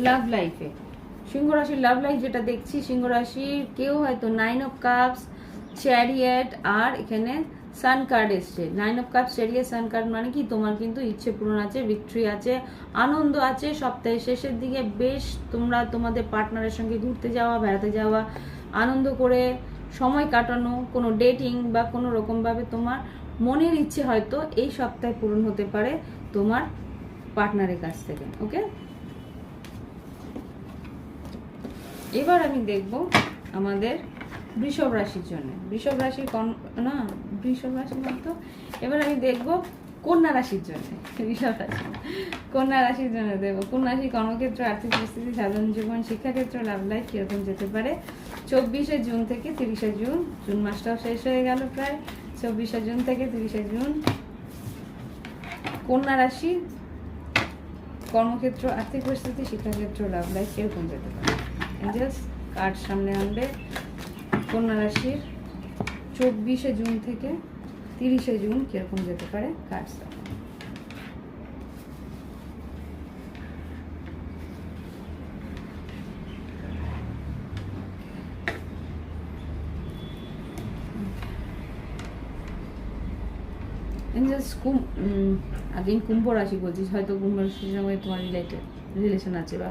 লাভ লাইফে। সিংহ রাশির লাভ লাইফ যেটা দেখছি, সিংহ রাশির কেউ হয়তো 9 অফ কাপস, চ্যারিয়েট, আর এখানে সান কার্ড এসছে। 9 of cups, chariot, sun card মানে কি তোমার কিন্তু ইচ্ছে পূরণ আছে, ভিক্টরি আছে, আনন্দ আছে। সপ্তাহের শেষের দিকে বেশ তোমরা তোমাদের পার্টনারের সঙ্গে ঘুরতে যাওয়া, বেড়াতে যাওয়া, আনন্দ করে সময় কাটানো, কোনো ডেটিং বা কোনো রকমভাবে তোমার মনের ইচ্ছে হয়তো এই সপ্তাহে পূরণ হতে পারে তোমার পার্টনারের কাছ থেকে। ওকে, এবার আমি দেখব আমাদের বৃষভ রাশির জন্য, বৃষভ রাশির বৃষভ রাশির মতো এবার আমি দেখব কন্যা রাশির জন্য, বৃষভ রাশি কন্যা রাশির জন্য দেখবো কন্যা রাশি কর্মক্ষেত্র, আর্থিক পরিস্থিতি, সাধারণ জীবন, শিক্ষাক্ষেত্র, লাভ লাইফ কিরকম যেতে পারে 24শে জুন থেকে 30শে জুন। জুন মাসটাও শেষ হয়ে গেল প্রায়। 24শে জুন থেকে 30শে জুন কন্যা রাশি কর্মক্ষেত্র, আর্থিক পরিস্থিতি, শিক্ষাক্ষেত্র, লাভ লাইফ কিরকম যেতে পারে। এঞ্জেলস কার্ড সামনে আনবে কন্যা রাশির 24শে জুন থেকে 30শে জুন কিরকম যেতে পারে কার্ডসটা। এঞ্জেলস আগেই কুম্ভ রাশি বলছিস, হয়তো কুম্ভ রাশির সঙ্গে তোমার রিলেশন আছে বা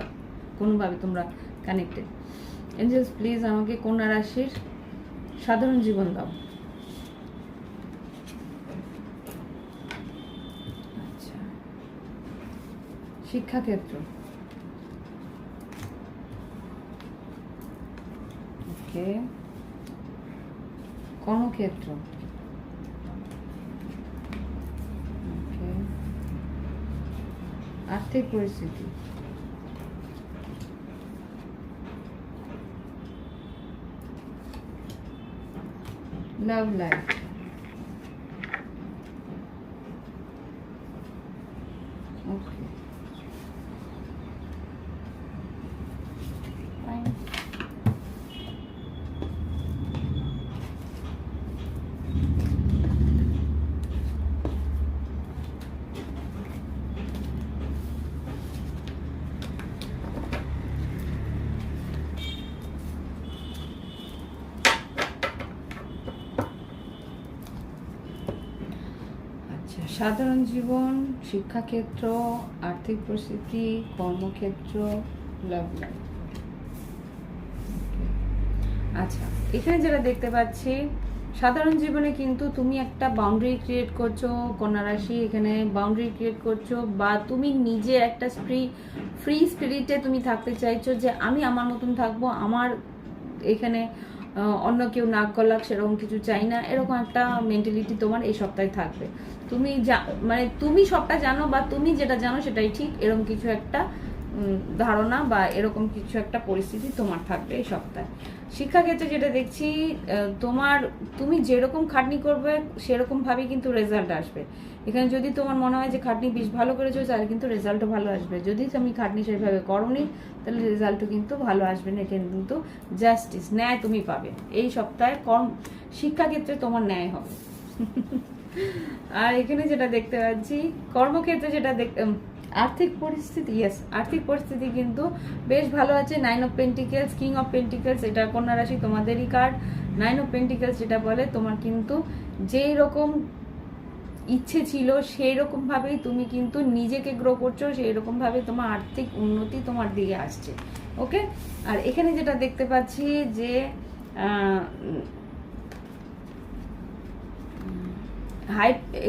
কোনোভাবে তোমরা কানেক্টেড। এঞ্জেলস প্লিজ আমাকে কন্যা রাশির সাধারণ জীবন দাও। আচ্ছা, শিক্ষাক্ষেত্র, ওকে, কর্মক্ষেত্র, ওকে, আর্থিক পরিস্থিতি, লাভ লাইফ, ওকে, ফাইন। সাধারণ জীবন, শিক্ষাক্ষেত্র, আর্থিক পরিস্থিতি, কর্মক্ষেত্র, লাভ লাইফ। আচ্ছা, এখানে যেটা দেখতে পাচ্ছি, সাধারণ জীবনে কিন্তু তুমি একটা বাউন্ডারি ক্রিয়েট করছো, কন্যা রাশি এখানে বাউন্ডারি ক্রিয়েট করছো, বা তুমি নিজে একটা ফ্রি স্পিরিটে তুমি থাকতে চাইছো যে আমি আমার মতন থাকবো, আমার এখানে অন্য কেউ নাক গলাক সেরকম কিছু চাই না, এরকম একটা মেন্টালিটি তোমার এই সপ্তাহে থাকবে। তুমি মানে তুমি সবটা জানো, বা তুমি যেটা জানো সেটাই ঠিক, এরকম কিছু একটা ধারণা বা এরকম কিছু একটা পরিস্থিতি তোমার থাকবে এই সপ্তাহে। শিক্ষাক্ষেত্রে যেটা দেখছি, তুমি যেরকম খাটনি করবে সেরকম ভাবে কিন্তু রেজাল্ট আসবে। এখানে যদি তোমার মনে হয় যে খাটনি বেশ ভালো করেছো, তাহলে কিন্তু রেজাল্টও ভালো আসবে। যদি তুমি খাটনি সেভাবে করোনি, তাহলে রেজাল্টও কিন্তু ভালো আসবে না। এখানে কিন্তু জাস্টিস, ন্যায় তুমি পাবে এই সপ্তাহে। শিক্ষাক্ষেত্রে তোমার ন্যায় হবে। আর এখানে যেটা দেখতে পাচ্ছি, কর্মক্ষেত্রে যেটা আর্থিক পরিস্থিতি, আর্থিক পরিস্থিতি কিন্তু বেশ ভালো আছে। 9 of pentacles, king of pentacles, এটা কন্যা রাশি তোমাদেরই কার্ড। 9 অফ পেন্টিকেলস যেটা বলে তোমার কিন্তু যেই রকম ইচ্ছে ছিল সেই রকম ভাবেই তুমি কিন্তু নিজেকে গ্রো করছো, সেই রকম ভাবে তোমার আর্থিক উন্নতি তোমার দিকে আসছে। ওকে, আর এখানে যেটা দেখতে পাচ্ছি যে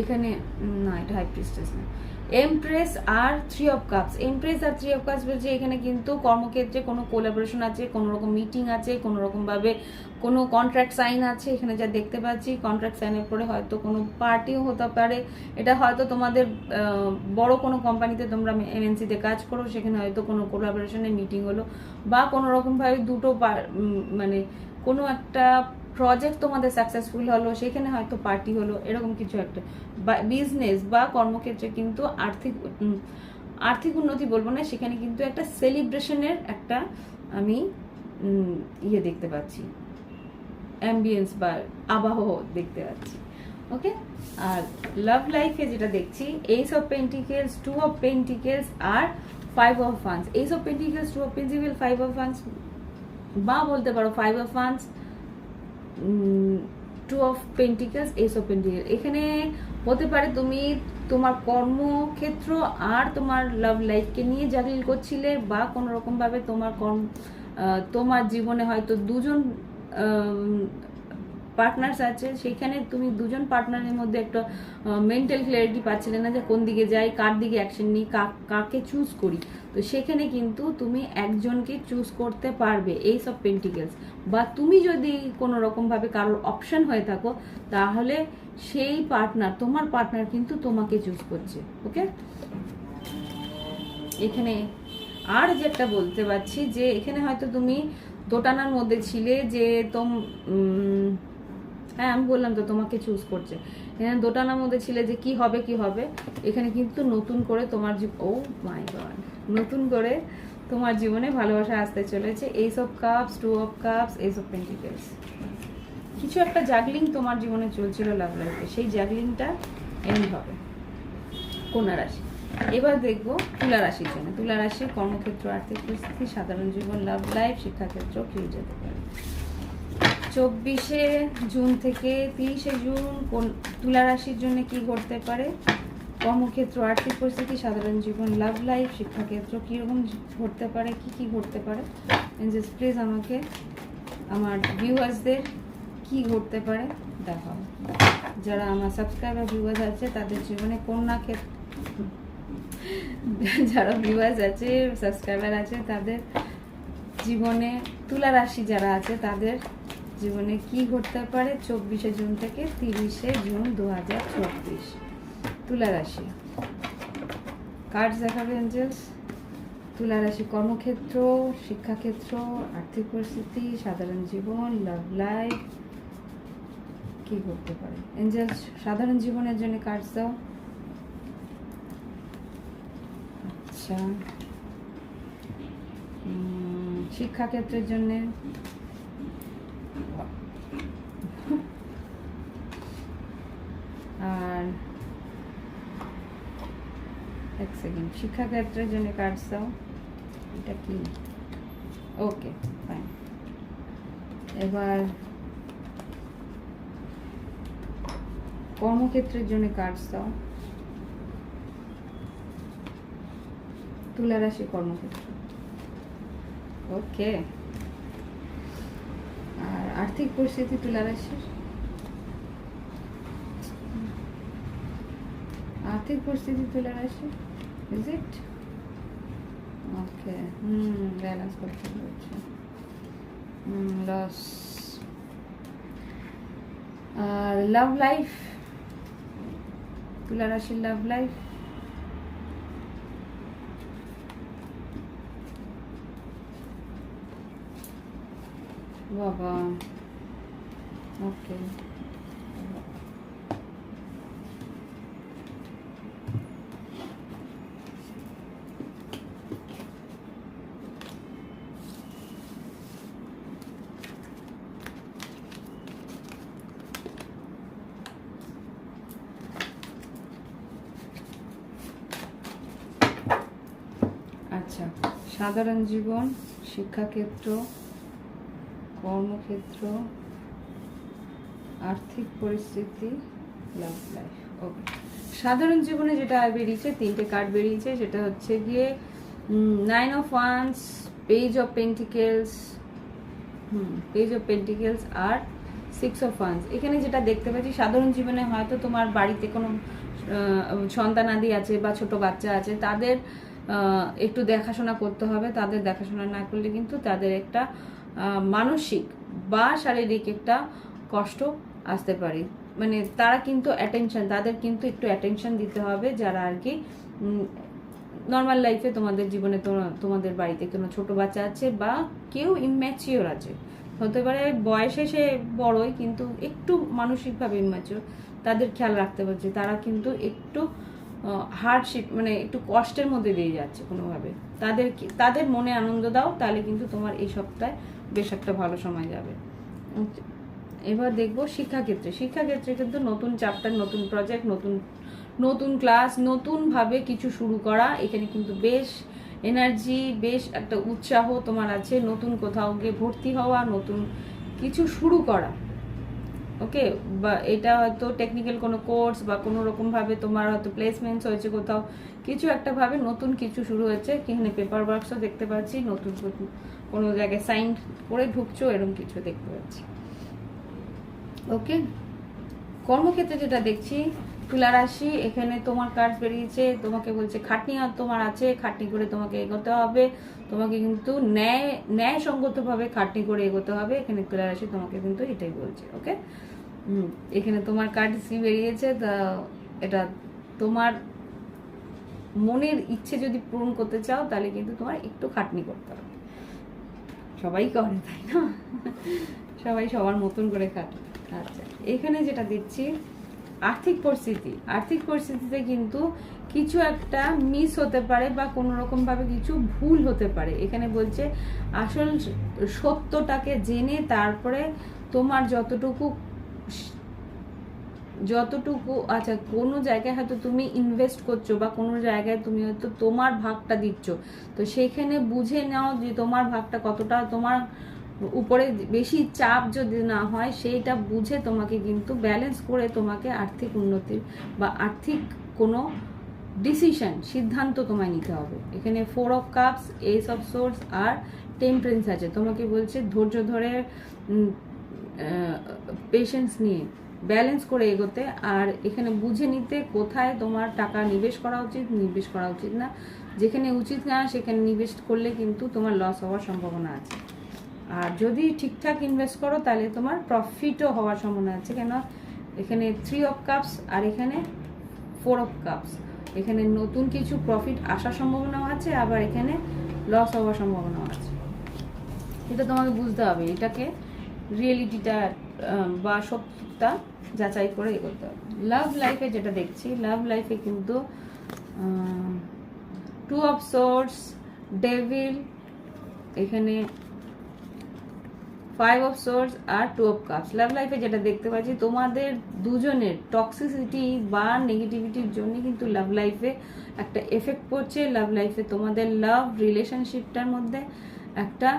এখানে না, এটা হাই প্রিস্টেস না, এমপ্রেস আর 3 অফ কাপস। এমপ্রেস আর 3 অফ কাপস বলছে এখানে কিন্তু কর্মক্ষেত্রে কোনো কোলাবোরেশন আছে, কোনো রকম মিটিং আছে, কোনো রকম ভাবে কোনো কন্ট্রাক্ট সাইন আছে। এখানে যা দেখতে পাচ্ছি, কন্ট্রাক্ট সাইনের পরে হয়তো কোনো পার্টিও হতে পারে। এটা হয়তো তোমাদের বড় কোনো কোম্পানিতে, তোমরা এমএনসিতে কাজ করো, সেখানে হয়তো কোনো কোলাবোরেশনের মিটিং হলো, বা কোনো রকমভাবে দুটো মানে কোনো একটা প্রজেক্ট তোমাদের সাকসেসফুল হলো, সেখানে হয়তো পার্টি হলো, এরকম কিছু একটা। বিজনেস বা কর্মক্ষেত্রে কিন্তু আর্থিক উন্নতি বলবো না, সেখানে কিন্তু একটা সেলিব্রেশনের একটা আমি দেখতে পাচ্ছি, অ্যাম্বিয়েন্স বা আবহ দেখতে পাচ্ছি। ওকে, আর লাভ লাইফে যেটা দেখছি, ace of pentacles, 2 of pentacles আর 5 of wands. Ace of pentacles, 2 of pentacles, 5 of wands, বা বলতে পারো 5 of wands, 2 of pentacles, ace of pentacles. এখানে হতে পারে তুমি তোমার কর্মক্ষেত্র আর তোমার লাভ লাইফকে নিয়ে জাগলিং করছিলে, বা কোনো রকম ভাবে তোমার জীবনে হয়তো দুজন পার্টনার্স আছে, সেখানে তুমি দুজন পার্টনারের মধ্যে একটা মেন্টাল ক্লিয়ারিটি পাচ্ছিলে না যে কোন দিকে যাই, কার দিকে অ্যাকশন নিই, কাকে চুজ করি। তো সেখানে কিন্তু তুমি একজনকে চুজ করতে পারবে, এইস অফ পেন্টিকেলস। বা তুমি যদি কোনো রকমভাবে কারোর অপশন হয়ে থাকো, তাহলে সেই তোমার পার্টনার কিন্তু তোমাকে চুজ করছে। ওকে, এখানে আর যেটা বলতে পারছি যে এখানে হয়তো তুমি দোটানার মধ্যে ছিলে যে হ্যাঁ, আমি বললাম তো তোমাকে চুজ করছে। এখানে দোটানার মধ্যে ছিলে যে কি হবে কি হবে। এখানে কিন্তু নতুন করে তোমার ও মাই গড, নতুন করে তোমার জীবনে ভালোবাসা আসতে চলেছে। Ace of cups, 2 of cups, ace of pentacles. কিছু একটা জাগলিং তোমার জীবনে চলছিল লাভ লাইফে, সেই জাগলিংটা এন্ড হবে। কন্যা রাশি। এবার দেখবো তুলা রাশির জন্য। তুলা রাশি, কর্মক্ষেত্র, আর্থিক পরিস্থিতি, সাধারণ জীবন, লাভ লাইফ, শিক্ষাক্ষেত্র কি যেতে পারে। 24শে জুন থেকে 30শে জুন তুলা রাশির জন্য কি ঘটতে পারে, কর্মক্ষেত্র, আর্থিক পরিস্থিতি, সাধারণ জীবন, লাভ লাইফ, শিক্ষাক্ষেত্র কিরকম ঘটতে পারে, কি ঘটতে পারে। জাস্ট প্লিজ আমাকে, আমার ভিউয়ার্সদের কি ঘটতে পারে দেখাও। যারা আমার সাবস্ক্রাইবার ভিউয়ার্স আছে তাদের জীবনে যারা ভিউয়ার্স আছে, সাবস্ক্রাইবার আছে, তাদের জীবনে তুলা রাশি যারা আছে তাদের জীবনে কি ঘটতে পারে 24শে জুন থেকে 30শে জুন 2024। তুলা রাশি কার্ড দেখাবে এঞ্জেলস। তুলা রাশি, কর্মক্ষেত্র, শিক্ষাক্ষেত্র, আর্থিক পরিস্থিতি, সাধারণ জীবন, লাভ লাইফ, কি করতে পারে এঞ্জেলস। সাধারণ জীবনের জন্য কার্ড দাও। আচ্ছা, শিক্ষাক্ষেত্রের জন্য আর এক সেকেন্ড, শিক্ষাক্ষেত্রের জন্য কার্ড দাও। এটা কি? ওকে, ফাইন। এবার কর্মক্ষেত্রের জন্য কার্ড দাও। তুলা রাশি কর্মক্ষেত্র। ওকে, আর আর্থিক পরিস্থিতি তুলা রাশির, আর্থিক পরিস্থিতি তুলা রাশির, ইজ ইট? ওকে, ব্যালেন্স করতে হচ্ছে, লস। আর লাভ লাইফ, তুলা রাশির লাভ লাইফ, বাবা। ওকে, আচ্ছা, সাধারণ জীবন, শিক্ষাক্ষেত্র, কর্মক্ষেত্র, আর্থিক পরিস্থিতি, লাভ লাইফ। ওকে, সাধারণ জীবনে যেটা বেরিয়েছে, 3টে কার্ড বেরিয়েছে, সেটা হচ্ছে গিয়ে 9 of Wands, page of pentacles, page of pentacles আর 6 of Wands। এখানে যেটা দেখতে পাচ্ছি, সাধারণ জীবনে হয়তো তোমার বাড়িতে কোনো সন্তানাদি আছে বা ছোট বাচ্চা আছে, তাদের একটু দেখাশোনা করতে হবে। তাদের দেখাশোনা না করলে কিন্তু তাদের একটা মানসিক বা শারীরিক একটা কষ্ট আসতে পারে। মানে তারা কিন্তু অ্যাটেনশন, তাদের কিন্তু একটু অ্যাটেনশন দিতে হবে, যারা আর কি নর্মাল লাইফে তোমাদের জীবনে তোমাদের বাড়িতে কোনো ছোট বাচ্চা আছে বা কেউ ইম্যাচিওর আছে, হতে পারে বয়সে সে বড়ই কিন্তু একটু মানসিকভাবে ইম্যাচিওর, তাদের খেয়াল রাখতে পারছে। তারা কিন্তু একটু হার্ডশিপ, মানে একটু কষ্টের মধ্যে দিয়ে যাচ্ছে কোনোভাবে। তাদের মনে আনন্দ দাও, তাহলে কিন্তু তোমার এই সপ্তাহে বেশ একটা ভালো সময় যাবে। এবার দেখবো শিক্ষাক্ষেত্রে। শিক্ষাক্ষেত্রে কিন্তু নতুন চ্যাপ্টার, নতুন প্রজেক্ট, নতুন ক্লাস, নতুনভাবে কিছু শুরু করা। এখানে কিন্তু বেশ এনার্জি, বেশ একটা উৎসাহ তোমার আছে, নতুন কোথাও গিয়ে ভর্তি হওয়া, নতুন কিছু শুরু করা। ওকে, বা এটা হয়তো টেকনিক্যাল কোনো কোর্স বা কোনো রকমভাবে তোমার হয়তো প্লেসমেন্টস হয়েছে কোথাও, কিছু একটা ভাবে নতুন কিছু শুরু হয়েছে। এখানে পেপার ওয়ার্কসও দেখতে পাচ্ছি, নতুন কোনো জায়গায় সাইন করে ঢুকছো, এরকম কিছু দেখতে পাচ্ছি। ওকে, কর্মক্ষেত্রে যেটা দেখছি, তুলা রাশি, এখানে তোমার কাজ বেরিয়েছে, তোমাকে বলছে খাটনি আর তোমার আছে, খাটনি করে তোমাকে এগোতে হবে, তোমাকে কিন্তু ন্যায়সঙ্গতভাবে খাটনি করে এগোতে হবে। এখানে তুলা রাশি তোমাকে কিন্তু এটাই বলছে। ওকে, এখানে তোমার কার্ড সি বেরিয়েছে, তা এটা তোমার মনের ইচ্ছে যদি পূরণ করতে চাও, তাহলে কিন্তু তোমার একটু খাটনি করতে হবে। সবাই করে, তাই না? সবাই সবার মতন করে খাটে। আচ্ছা, এখানে যেটা দেখছি আর্থিক পরিস্থিতিতে কিন্তু কিছু একটা মিস হতে পারে বা কোনো রকমভাবে কিছু ভুল হতে পারে। এখানে বলছে আসল সত্যটাকে জেনে তারপরে তোমার যতটুকু, আচ্ছা, কোনো জায়গায় হয়তো তুমি ইনভেস্ট করছো বা কোনো জায়গায় তুমি হয়তো তোমার ভাগটা দিচ্ছ, তো সেইখানে বুঝে নাও যে তোমার ভাগটা কতটা, তোমার উপরে বেশি চাপ যদি না হয়, সেইটা বুঝে তোমাকে কিন্তু ব্যালেন্স করে তোমাকে আর্থিক উন্নতির বা আর্থিক কোনো সিদ্ধান্ত তোমায় নিতে হবে। এখানে 4 of Cups, Ace of Swords আর টেম্পারেন্স আছে। তোমাকে বলছে ধৈর্য ধরে, পেশেন্স নিয়ে ব্যালেন্স করে এগোতে, আর এখানে বুঝে নিতে কোথায় তোমার টাকা নিবেশ করা উচিত না। যেখানে উচিত না সেখানে নিবেশ করলে কিন্তু তোমার লস হওয়ার সম্ভাবনা আছে। আর যদি ঠিকঠাক ইনভেস্ট করো তাহলে তোমার প্রফিটও হওয়ার সম্ভাবনা আছে। কেন এখানে 3 of Cups আর এখানে 4 of Cups, এখানে নতুন কিছু প্রফিট আসার সম্ভাবনাও আছে, আবার এখানে লস হওয়ার সম্ভাবনাও আছে। এটা তোমাকে বুঝতে হবে, এটাকে রিয়েলিটিটা বা সত্যতা যাচাই করে এগোতে হবে। লাভ লাইফে যেটা দেখছি, লাভ লাইফে কিন্তু 2 of Swords, ডেভিল, এখানে 5 of Swords R 2 of Cups। লাভ লাইফে যেটা দেখতে পাচ্ছি, তোমাদের দুজনের টক্সিসিটি বা নেগেটিভিটির জন্য কিন্তু লাভ লাইফে একটা এফেক্ট পড়ছে। লাভ লাইফে তোমাদের লাভ রিলেশনশিপটার মধ্যে একটা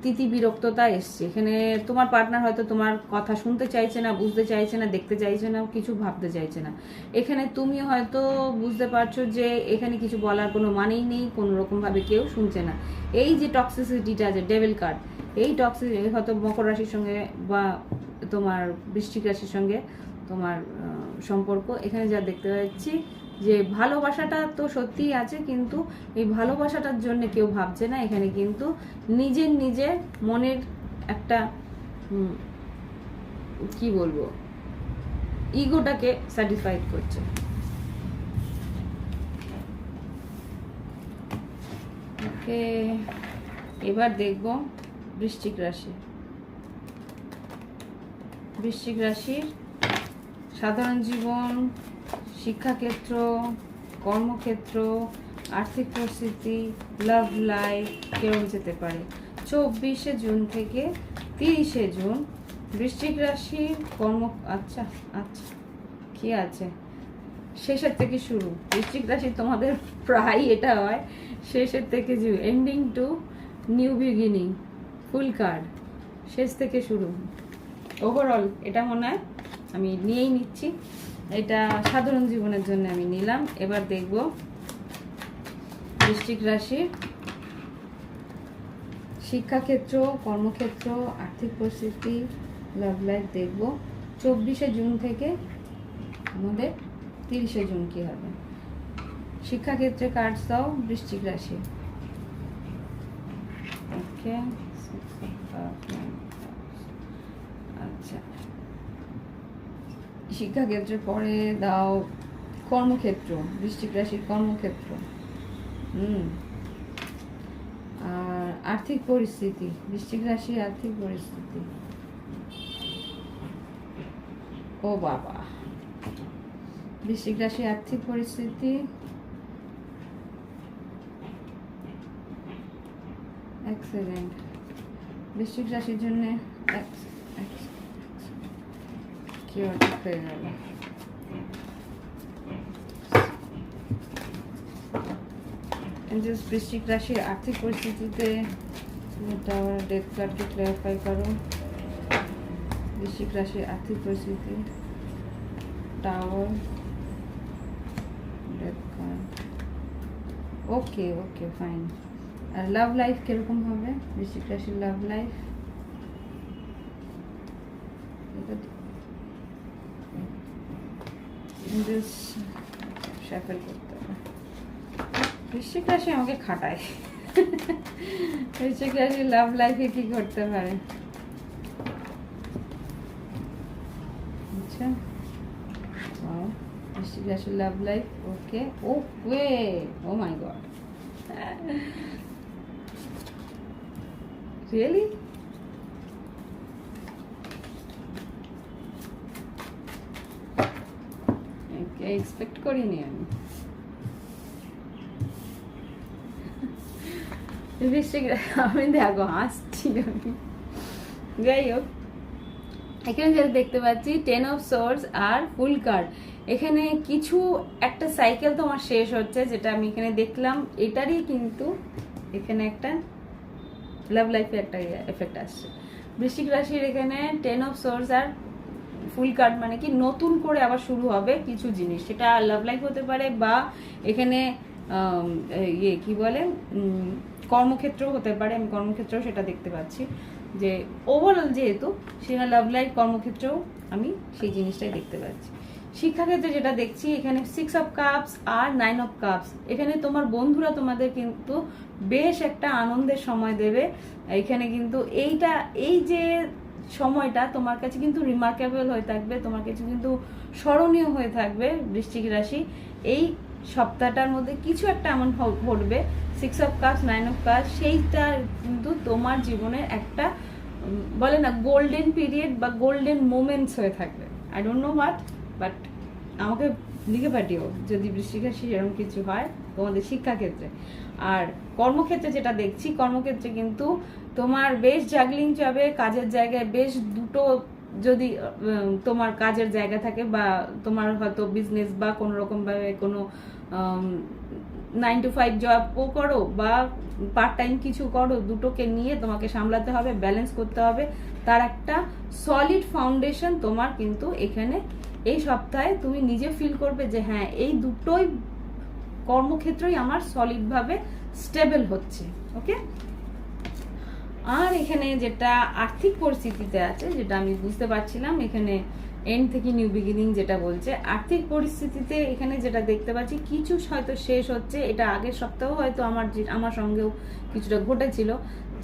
তিতি বিরক্ততা এসছে এখানে। তোমার পার্টনার হয়তো তোমার কথা শুনতে চাইছে না, বুঝতে চাইছে না, দেখতে চাইছে না, কিছু ভাবতে চাইছে না। এখানে তুমি হয়তো বুঝতে পারছো যে এখানে কিছু বলার কোনো মানেই নেই, কোনো রকমভাবে কেউ শুনছে না। এই যে টক্সিসিটিটা আছে, ডেভিল কার্ড, এই টক্সিসিটি হয়তো মকর রাশির সঙ্গে বা তোমার বৃশ্চিক রাশির সঙ্গে তোমার সম্পর্ক। এখানে যা দেখতে পাচ্ছি যে ভালোবাসাটা তো সত্যিই আছে, কিন্তু এই ভালোবাসাটার জন্য কেউ ভাবছে না। এখানে কিন্তু নিজের মনের একটা কি বলবো, ইগোটাকে স্যাটিসফাইড করছে। ওকে, এবার দেখব বৃশ্চিক রাশি। বৃশ্চিক রাশির সাধারণ জীবন, শিক্ষাক্ষেত্র, কর্মক্ষেত্র, আর্থিক পরিস্থিতি, লাভ লাইফ কেমন যেতে পারে 24শে জুন থেকে 30শে জুন। বৃশ্চিক রাশির আচ্ছা আচ্ছা কি আছে, শেষের থেকে শুরু। বৃশ্চিক রাশি তোমাদের প্রায় এটা হয়, শেষের থেকে ending two new beginning, fool card, শেষ থেকে শুরু। ওভারঅল এটা মনে হয় আমি নিয়েই নিচ্ছি, এটা সাধারণ জীবনের জন্য আমি নিলাম। এবার দেখব বৃশ্চিক রাশির শিক্ষাক্ষেত্র, কর্মক্ষেত্র, আর্থিক পরিস্থিতি, লাভ লাইফ দেখব 24শে জুন থেকে আমাদের 30শে জুন কি হবে। শিক্ষাক্ষেত্রে কার্ডস দাও বৃশ্চিক রাশি। ওকে, আচ্ছা, শিক্ষাক্ষেত্রে পরে দাও কর্মক্ষেত্র, বৃশ্চিক রাশির কর্মক্ষেত্র। আর আর্থিক পরিস্থিতি, বৃশ্চিক রাশির আর্থিক পরিস্থিতি। ও বাবা, বৃশ্চিক রাশির আর্থিক পরিস্থিতি। এক সেকেন্ড, বৃশ্চিক রাশির জন্য কি হয়ে গেল। বৃশ্চিক রাশির আর্থিক পরিস্থিতিতে ডেথ কার্ডকে ক্লিয়ারিফাই করো। বৃশ্চিক রাশির আর্থিক পরিস্থিতি, টাওয়ার, ডেথ কার্ড। ওকে ওকে ফাইন। আর লাভ লাইফ কিরকম হবে বৃশ্চিক রাশির লাভ লাইফ? শাফল করতে হবে। বৃশ্চিক রাশি আমাকে খাটায়। বৃশ্চিক রাশি লাভ লাইফে কি করতে পারে? আচ্ছা, বৃশ্চিক রাশি লাভ লাইফ। ওকে ওকে, ও মাই গড, রিয়েলি? এক্সপেক্ট করিনি আমি। আমি দেখো হাসছি আমি। যাই হোক, এখানে যেটা দেখতে পাচ্ছি 10 অফ সোর্স আর ফুল কার্ড। এখানে কিছু একটা সাইকেল তোমার শেষ হচ্ছে, যেটা আমি এখানে দেখলাম। এটারই কিন্তু এখানে একটা লাভ লাইফে একটা এফেক্ট আসছে। বৃশ্চিক রাশির এখানে 10 অফ সোর্স আর ফুল কার্ড মানে কি নতুন করে আবার শুরু হবে কিছু জিনিস, সেটা লাভ লাইফ হতে পারে, বা এখানে কি বলে কর্মক্ষেত্রও হতে পারে। আমি কর্মক্ষেত্রেও সেটা দেখতে পাচ্ছি, যে ওভারঅল যেহেতু সেটা লাভ লাইফ, কর্মক্ষেত্রেও আমি সেই জিনিসটাই দেখতে পাচ্ছি। শিক্ষাক্ষেত্রে যেটা দেখছি এখানে 6 অফ কাপস আর 9 অফ কাপস। এখানে তোমার বন্ধুরা তোমাদের কিন্তু বেশ একটা আনন্দের সময় দেবে। এখানে কিন্তু এই যে সময়টা তোমার কাছে কিন্তু রিমার্কেবল হয়ে থাকবে, তোমার কাছে কিন্তু স্মরণীয় হয়ে থাকবে বৃশ্চিক রাশি। এই সপ্তাহটার মধ্যে কিছু একটা এমন ঘটবে, 6 অফ কাপস 9 অফ কাপস, সেইটা কিন্তু তোমার জীবনের একটা বলে না গোল্ডেন পিরিয়ড বা গোল্ডেন মোমেন্টস হয়ে থাকবে। I don't know what, but আমাকে লিখে পাঠিও যদি বৃশ্চিক রাশি এরকম কিছু হয় তোমাদের শিক্ষাক্ষেত্রে। আর কর্মক্ষেত্রে যেটা দেখছি, কর্মক্ষেত্রে কিন্তু তোমার বেশ জাগলিং যাবে কাজের জায়গায়। বেশ দুটো যদি তোমার কাজের জায়গা থাকে, বা তোমার হয়তো বিজনেস বা কোনো রকমভাবে কোনো 9 to 5 জবও করো বা পার্ট টাইম কিছু করো, দুটোকে নিয়ে তোমাকে সামলাতে হবে, ব্যালেন্স করতে হবে। তার একটা সলিড ফাউন্ডেশন তোমার কিন্তু এখানে এই সপ্তাহে তুমি নিজে ফিল করবে যে হ্যাঁ, এই দুটোই কর্মক্ষেত্রই আমার সলিডভাবে স্টেবল হচ্ছে। ওকে, আর এখানে যেটা আর্থিক পরিস্থিতিতে আছে, যেটা আমি বুঝতে পারছিলাম এখানে এন্ড থেকে নিউ বিগিনিং যেটা বলছে, আর্থিক পরিস্থিতিতে এখানে যেটা দেখতে পাচ্ছি কিছু হয়তো শেষ হচ্ছে। এটা আগের সপ্তাহ হয়তো আমার সঙ্গেও কিছুটা ঘটেছিল,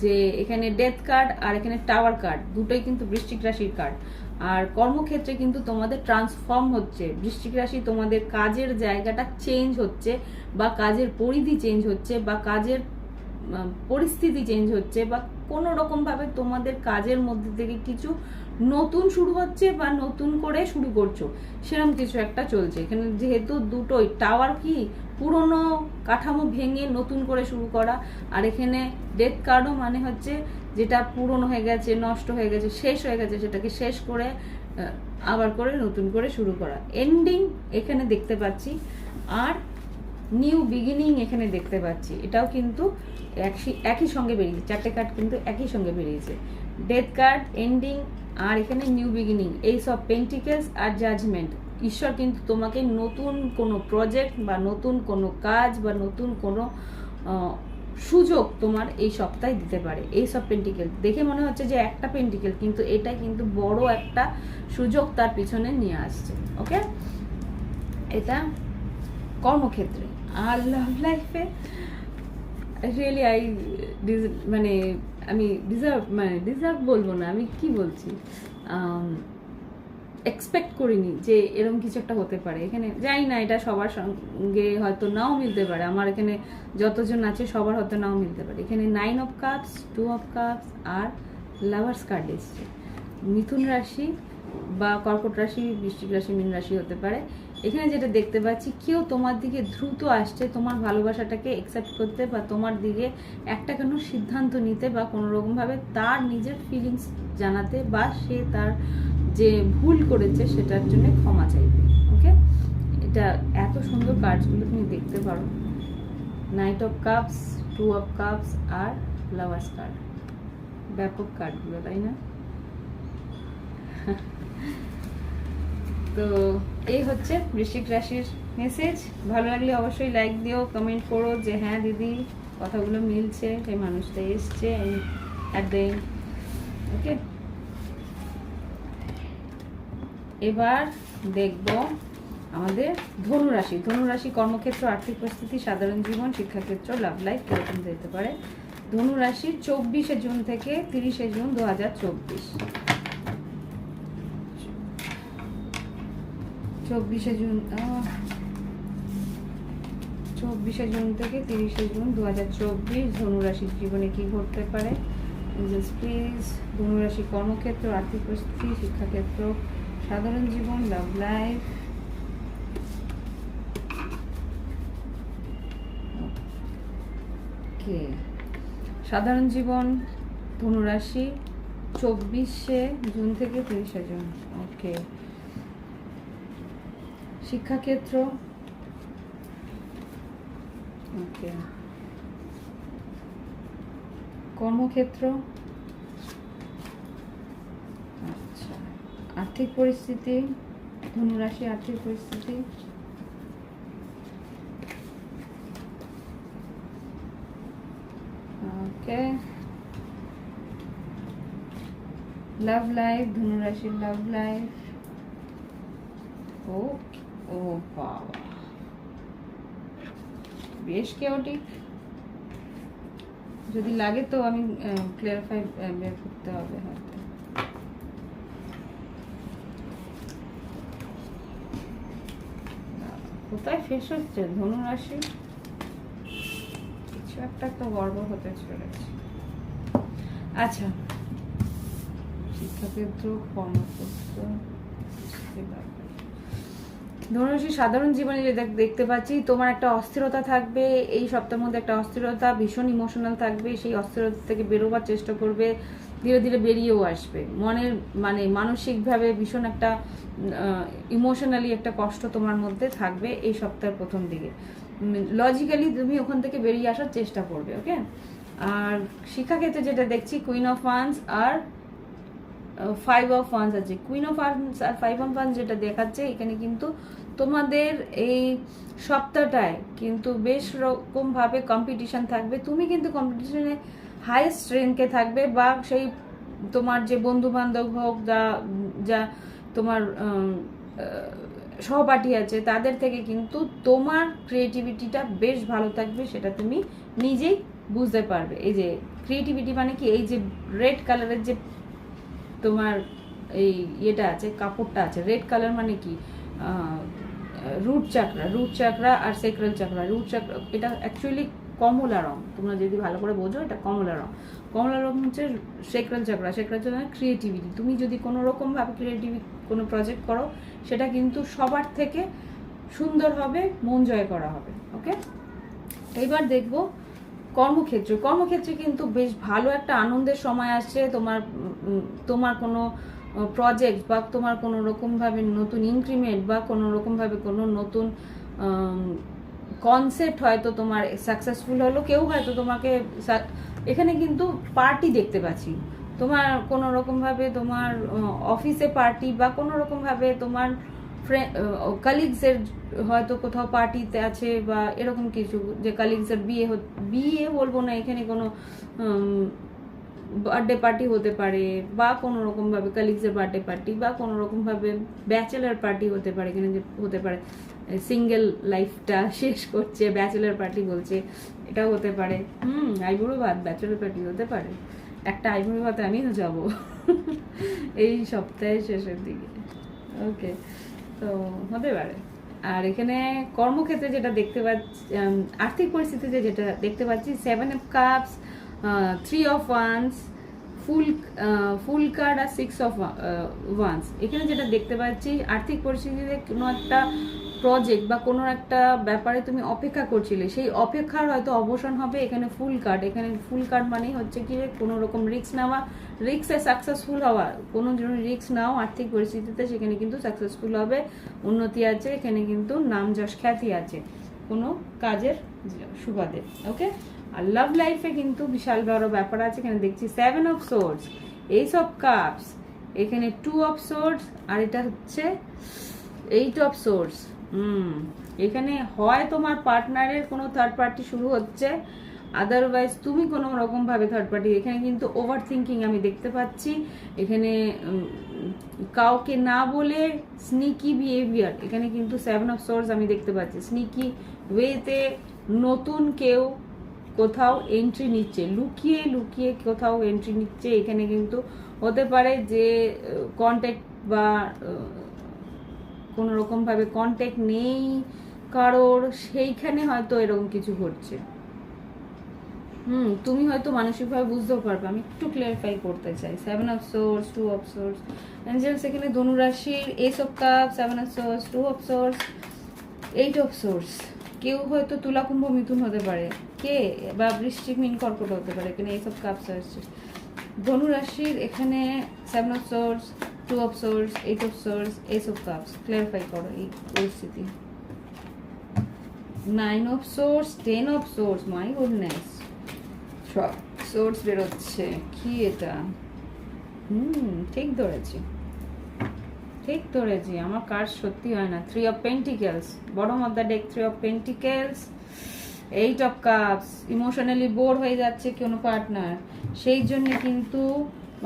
যে এখানে ডেথ কার্ড আর এখানে টাওয়ার কার্ড, দুটোই কিন্তু বৃশ্চিক রাশির কার্ড। আর কর্মক্ষেত্রে কিন্তু তোমাদের ট্রান্সফর্ম হচ্ছে। বৃশ্চিক রাশি, তোমাদের কাজের জায়গাটা চেঞ্জ হচ্ছে, বা কাজের পরিধি চেঞ্জ হচ্ছে, বা কাজের পরিস্থিতি চেঞ্জ হচ্ছে, বা কোনো রকম ভাবে তোমাদের কাজের মধ্যে থেকে কিছু নতুন শুরু হচ্ছে বা নতুন করে শুরু করছো, সেরকম কিছু একটা চলছে এখানে। যেহেতু দুটোই টাওয়ার, কি পুরনো কাঠামো ভেঙে নতুন করে শুরু করা, আর এখানে ডেথ কার্ডও মানে হচ্ছে যেটা পুরনো হয়ে গেছে, নষ্ট হয়ে গেছে, শেষ হয়ে গেছে, সেটাকে শেষ করে আবার করে নতুন করে শুরু করা, এন্ডিং এখানে দেখতে পাচ্ছি। আর নিউ বিগিনিং এখানে দেখতে পাচ্ছি, এটাও কিন্তু একই সঙ্গে বেরিয়েছে, চারটে কার্ড কিন্তু একই সঙ্গে বেরিয়েছে। ডেথ কার্ড, এন্ডিং, আর এখানে নিউ বিগিনিং, এই সব পেন্টিকেলস আর জাজমেন্ট। ঈশ্বর কিন্তু তোমাকে নতুন কোনো প্রজেক্ট বা নতুন কোনো কাজ বা নতুন কোনো সুযোগ তোমার এই সপ্তাহে দিতে পারে। এই সব পেন্টিকেল দেখে মনে হচ্ছে যে একটা পেন্টিকেল, কিন্তু এটা কিন্তু বড় একটা সুযোগ তার পিছনে নিয়ে আসছে। ওকে, এটা কর্মক্ষেত্রে। আর লাভ লাইফে রিয়েলি মানে আমি ডিজার্ভ বলবো না, আমি কি বলছি, এক্সপেক্ট করিনি যে এরকম কিছু একটা হতে পারে। এখানে জানি না, এটা সবার সঙ্গে হয়তো নাও মিলতে পারে, আমার এখানে যতজন আছে সবার হয়তো নাও মিলতে পারে। এখানে 9 of Cups, 2 of Cups আর লাভার্স কার্ড এসছে। মিথুন রাশি বা কর্কট রাশি, বৃশ্চিক রাশি, মীন রাশি হতে পারে। এখানে যেটা দেখতে পাচ্ছি, কেউ তোমার দিকে দ্রুত আসছে তোমার ভালোবাসাটাকে অ্যাকসেপ্ট করতে, বা তোমার দিকে একটা কোনো সিদ্ধান্ত নিতে, বা কোনো রকমভাবে তার নিজের ফিলিংস জানাতে, বা সে তার যে ভুল করেছে সেটার জন্য ক্ষমা চাইবে। ওকে, এটা এত সুন্দর কার্ডগুলো তুমি দেখতে পারো, 9 of Cups, 2 of Cups আর লাভার্স কার্ড। ব্যাপক কার্ডগুলো, তাই না? তো এই হচ্ছে বৃশ্চিক রাশির মেসেজ। ভালো লাগলে অবশ্যই লাইক দিও, কমেন্ট করো যে হ্যাঁ দিদি কথাগুলো মিলছে, সেই মানুষটা এসছে অ্যাট দ্য এন্ড। ওকে, এবার দেখব আমাদের ধনুরাশি। ধনুরাশি কর্মক্ষেত্র, আর্থিক পরিস্থিতি, সাধারণ জীবন, শিক্ষাক্ষেত্র, লাভ লাইফ কিরকম যেতে পারে। ধনুরাশির 24শে জুন থেকে 30শে জুন 2024। 24শে জুন থেকে 30শে জুন 2024 ধনুরাশির জীবনে কি ঘটতে পারে প্লিজ। ধনুরাশি কর্মক্ষেত্র, আর্থিক পরিস্থিতি, শিক্ষাক্ষেত্র, সাধারণ জীবন, লাভ লাইফ। ওকে, সাধারণ জীবন ধনুরাশি 24শে জুন থেকে 30শে জুন। ওকে, শিক্ষাক্ষেত্র, ওকে, কর্মক্ষেত্র, আচ্ছা, আর্থিক পরিস্থিতি, ধনুরাশি আর্থিক পরিস্থিতি, ওকে, লাভ লাইফ, ধনুরাশির লাভ লাইফ। ও বাবা, বেশ কেওটিক। যদি লাগে তো আমি ক্লিয়ারিফাই বের করতে হবে হয়তো। কোথায় শেষ হচ্ছে ধনুরাশি, কিছু একটা তো গড়বড় হতে চলেছে। আচ্ছা, শিক্ষাক্ষেত্র, কর্মক্ষেত্র, ধনুরাশি সাধারণ জীবনে যে দেখতে পাচ্ছি, তোমার একটা অস্থিরতা থাকবে এই সপ্তাহের মধ্যে, একটা অস্থিরতা, ভীষণ ইমোশনাল থাকবে। সেই অস্থিরতা থেকে বেরোবার চেষ্টা করবে, ধীরে ধীরে বেরিয়েও আসবে। মনের মানসিকভাবে ভীষণ একটা ইমোশনালি একটা কষ্ট তোমার মধ্যে থাকবে এই সপ্তাহের প্রথম দিকে। লজিক্যালি তুমি ওখান থেকে বেরিয়ে আসার চেষ্টা করবে। ওকে, আর শিক্ষাক্ষেত্রে যেটা দেখছি কুইন অফ ওয়ান্স আর 5 অফ ওয়ান্স আছে। কুইন অফ ওয়ান্স আর 5 অফ ওয়ান্স যেটা দেখাচ্ছে এখানে কিন্তু তোমাদের এই সপ্তাহটায় কিন্তু বেশ রকমভাবে কম্পিটিশন থাকবে। তুমি কিন্তু কম্পিটিশনে হাইয়েস্ট র্যাঙ্কে থাকবে, বা সেই তোমার যে বন্ধু বান্ধব হোক, যা যা তোমার সহপাঠী আছে তাদের থেকে কিন্তু তোমার ক্রিয়েটিভিটিটা বেশ ভালো থাকবে, সেটা তুমি নিজেই বুঝতে পারবে। এই যে ক্রিয়েটিভিটি মানে কি, এই যে রেড কালারের যে তোমার এই ইয়েটা আছে, কাপড়টা আছে রেড কালার, মানে কি রুট চাকরা আর সেক্রাল চাকরা। রুট চাকরা এটা অ্যাকচুয়ালি কমলা রং, তোমরা যদি ভালো করে বোঝো এটা কমলা রং। কমলা রং হচ্ছে সেক্রাল চাকরা ক্রিয়েটিভিটি। তুমি যদি কোনো রকমভাবে কোনো প্রজেক্ট করো সেটা কিন্তু সবার থেকে সুন্দর হবে, মন জয় করা হবে। ওকে, এইবার দেখবো কর্মক্ষেত্রে কিন্তু বেশ ভালো একটা আনন্দের সময় আসছে। তোমার কোনো প্রজেক্ট বা তোমার কোনো রকমভাবে নতুন ইনক্রিমেন্ট বা কোনো রকমভাবে কোনো নতুন কনসেপ্ট হয়তো তোমার সাকসেসফুল হলো। কেউ হয়তো তোমাকে এখানে কিন্তু পার্টি দেখতে পাচ্ছি, তোমার কোনো রকমভাবে তোমার অফিসে পার্টি বা কোনো রকমভাবে তোমার কালিগসের হয়তো কোথাও পার্টিতে আছে, বা এরকম কিছু যে কালিগসের বিয়ে বলবো না, এখানে কোনো বার্থডে পার্টি হতে পারে, বা কোনো রকমভাবে কালিগসের বার্থডে পার্টি, বা কোনো রকমভাবে ব্যাচেলার পার্টি হতে পারে। এখানে যে হতে পারে সিঙ্গেল লাইফটা শেষ করছে, ব্যাচেলার পার্টি বলছে, এটাও হতে পারে। আইবুড়ো ভাত ব্যাচেলার পার্টি হতে পারে। একটা আইবুড়ো ভাতে আমিও যাবো এই সপ্তাহের শেষের দিকে। ওকে, তো হতে পারে। আর এখানে কর্মক্ষেত্রে যেটা দেখতে পাচ্ছি, আর্থিক পরিস্থিতিতে যেটা দেখতে পাচ্ছি 7 of cups, 3 of wands, fool card আর 6 অফ ওয়ান্স। এখানে যেটা দেখতে পাচ্ছি আর্থিক পরিস্থিতিতে কোনো একটা প্রজেক্ট বা কোনো একটা ব্যাপারে তুমি অপেক্ষা করছিলে, সেই অপেক্ষার হয়তো অবসান হবে। এখানে ফুল কার্ড মানেই হচ্ছে কি কোনো রকম রিস্ক নেওয়া, রিস্কে সাকসেসফুল হওয়া। কোনো রিস্ক নাও আর্থিক পরিস্থিতিতে, সেখানে কিন্তু সাকসেসফুল হবে, উন্নতি আছে। এখানে কিন্তু নাম যশ খ্যাতি আছে কোনো কাজের সুবাদে। ওকে, আর লাভ লাইফে কিন্তু বিশাল বড় ব্যাপার আছে। এখানে দেখছি 7 of swords, ace of cups, এখানে 2 অফ সোর্স, আর এটা হচ্ছে 8 অফ সোর্স। এখানে হয় তোমার পার্টনারের কোনো থার্ড পার্টি শুরু হচ্ছে, আদারওয়াইজ তুমি কোনো রকমভাবে থার্ড পার্টি। এখানে কিন্তু ওভার থিঙ্কিং আমি দেখতে পাচ্ছি। এখানে কাউকে না বলে স্নিকি বিহেভিয়ার, এখানে কিন্তু 7 অফ সোর্স আমি দেখতে পাচ্ছি। স্নিকি ওয়েতে নতুন কেউ কোথাও এন্ট্রি নিচ্ছে, লুকিয়ে কোথাও এন্ট্রি নিচ্ছে। এখানে কিন্তু হতে পারে যে কন্ট্যাক্ট বা কোনো রকমভাবে কন্ট্যাক্ট নেই কারোর, সেইখানে হয়তো এরকম কিছু ঘটছে। তুমি হয়তো মানসিকভাবে বুঝতেও পারবে। আমি একটু ক্লিয়ারিফাই করতে চাই। 7 of swords, 2 of swords, angels এখানে ধনুরাশির ace of cup, 7 of swords, 2 of swords, 8 of swords. কেউ হয়তো তুলা কুম্ভ মিথুন হতে পারে, কে বা বৃশ্চিক মিন কর্কট হতে পারে। এখানে এস অফ কাপস আসছে। ধনুরাশির এখানে 7 of swords, 2 of swords, 8 of source, S of cups. Clarify করো এই পরিস্থিতি। 9 of swords, 10 of source, my goodness, সব সোর্স বেরোচ্ছে। কি এটা? ঠিক ধরেছি, আমার কাজ সত্যি হয় না। 3 of pentacles, bottom of the deck 3 of pentacles, 8 of cups. Emotionally bore হয়ে যাচ্ছে কোনো পার্টনার, সেই জন্য কিন্তু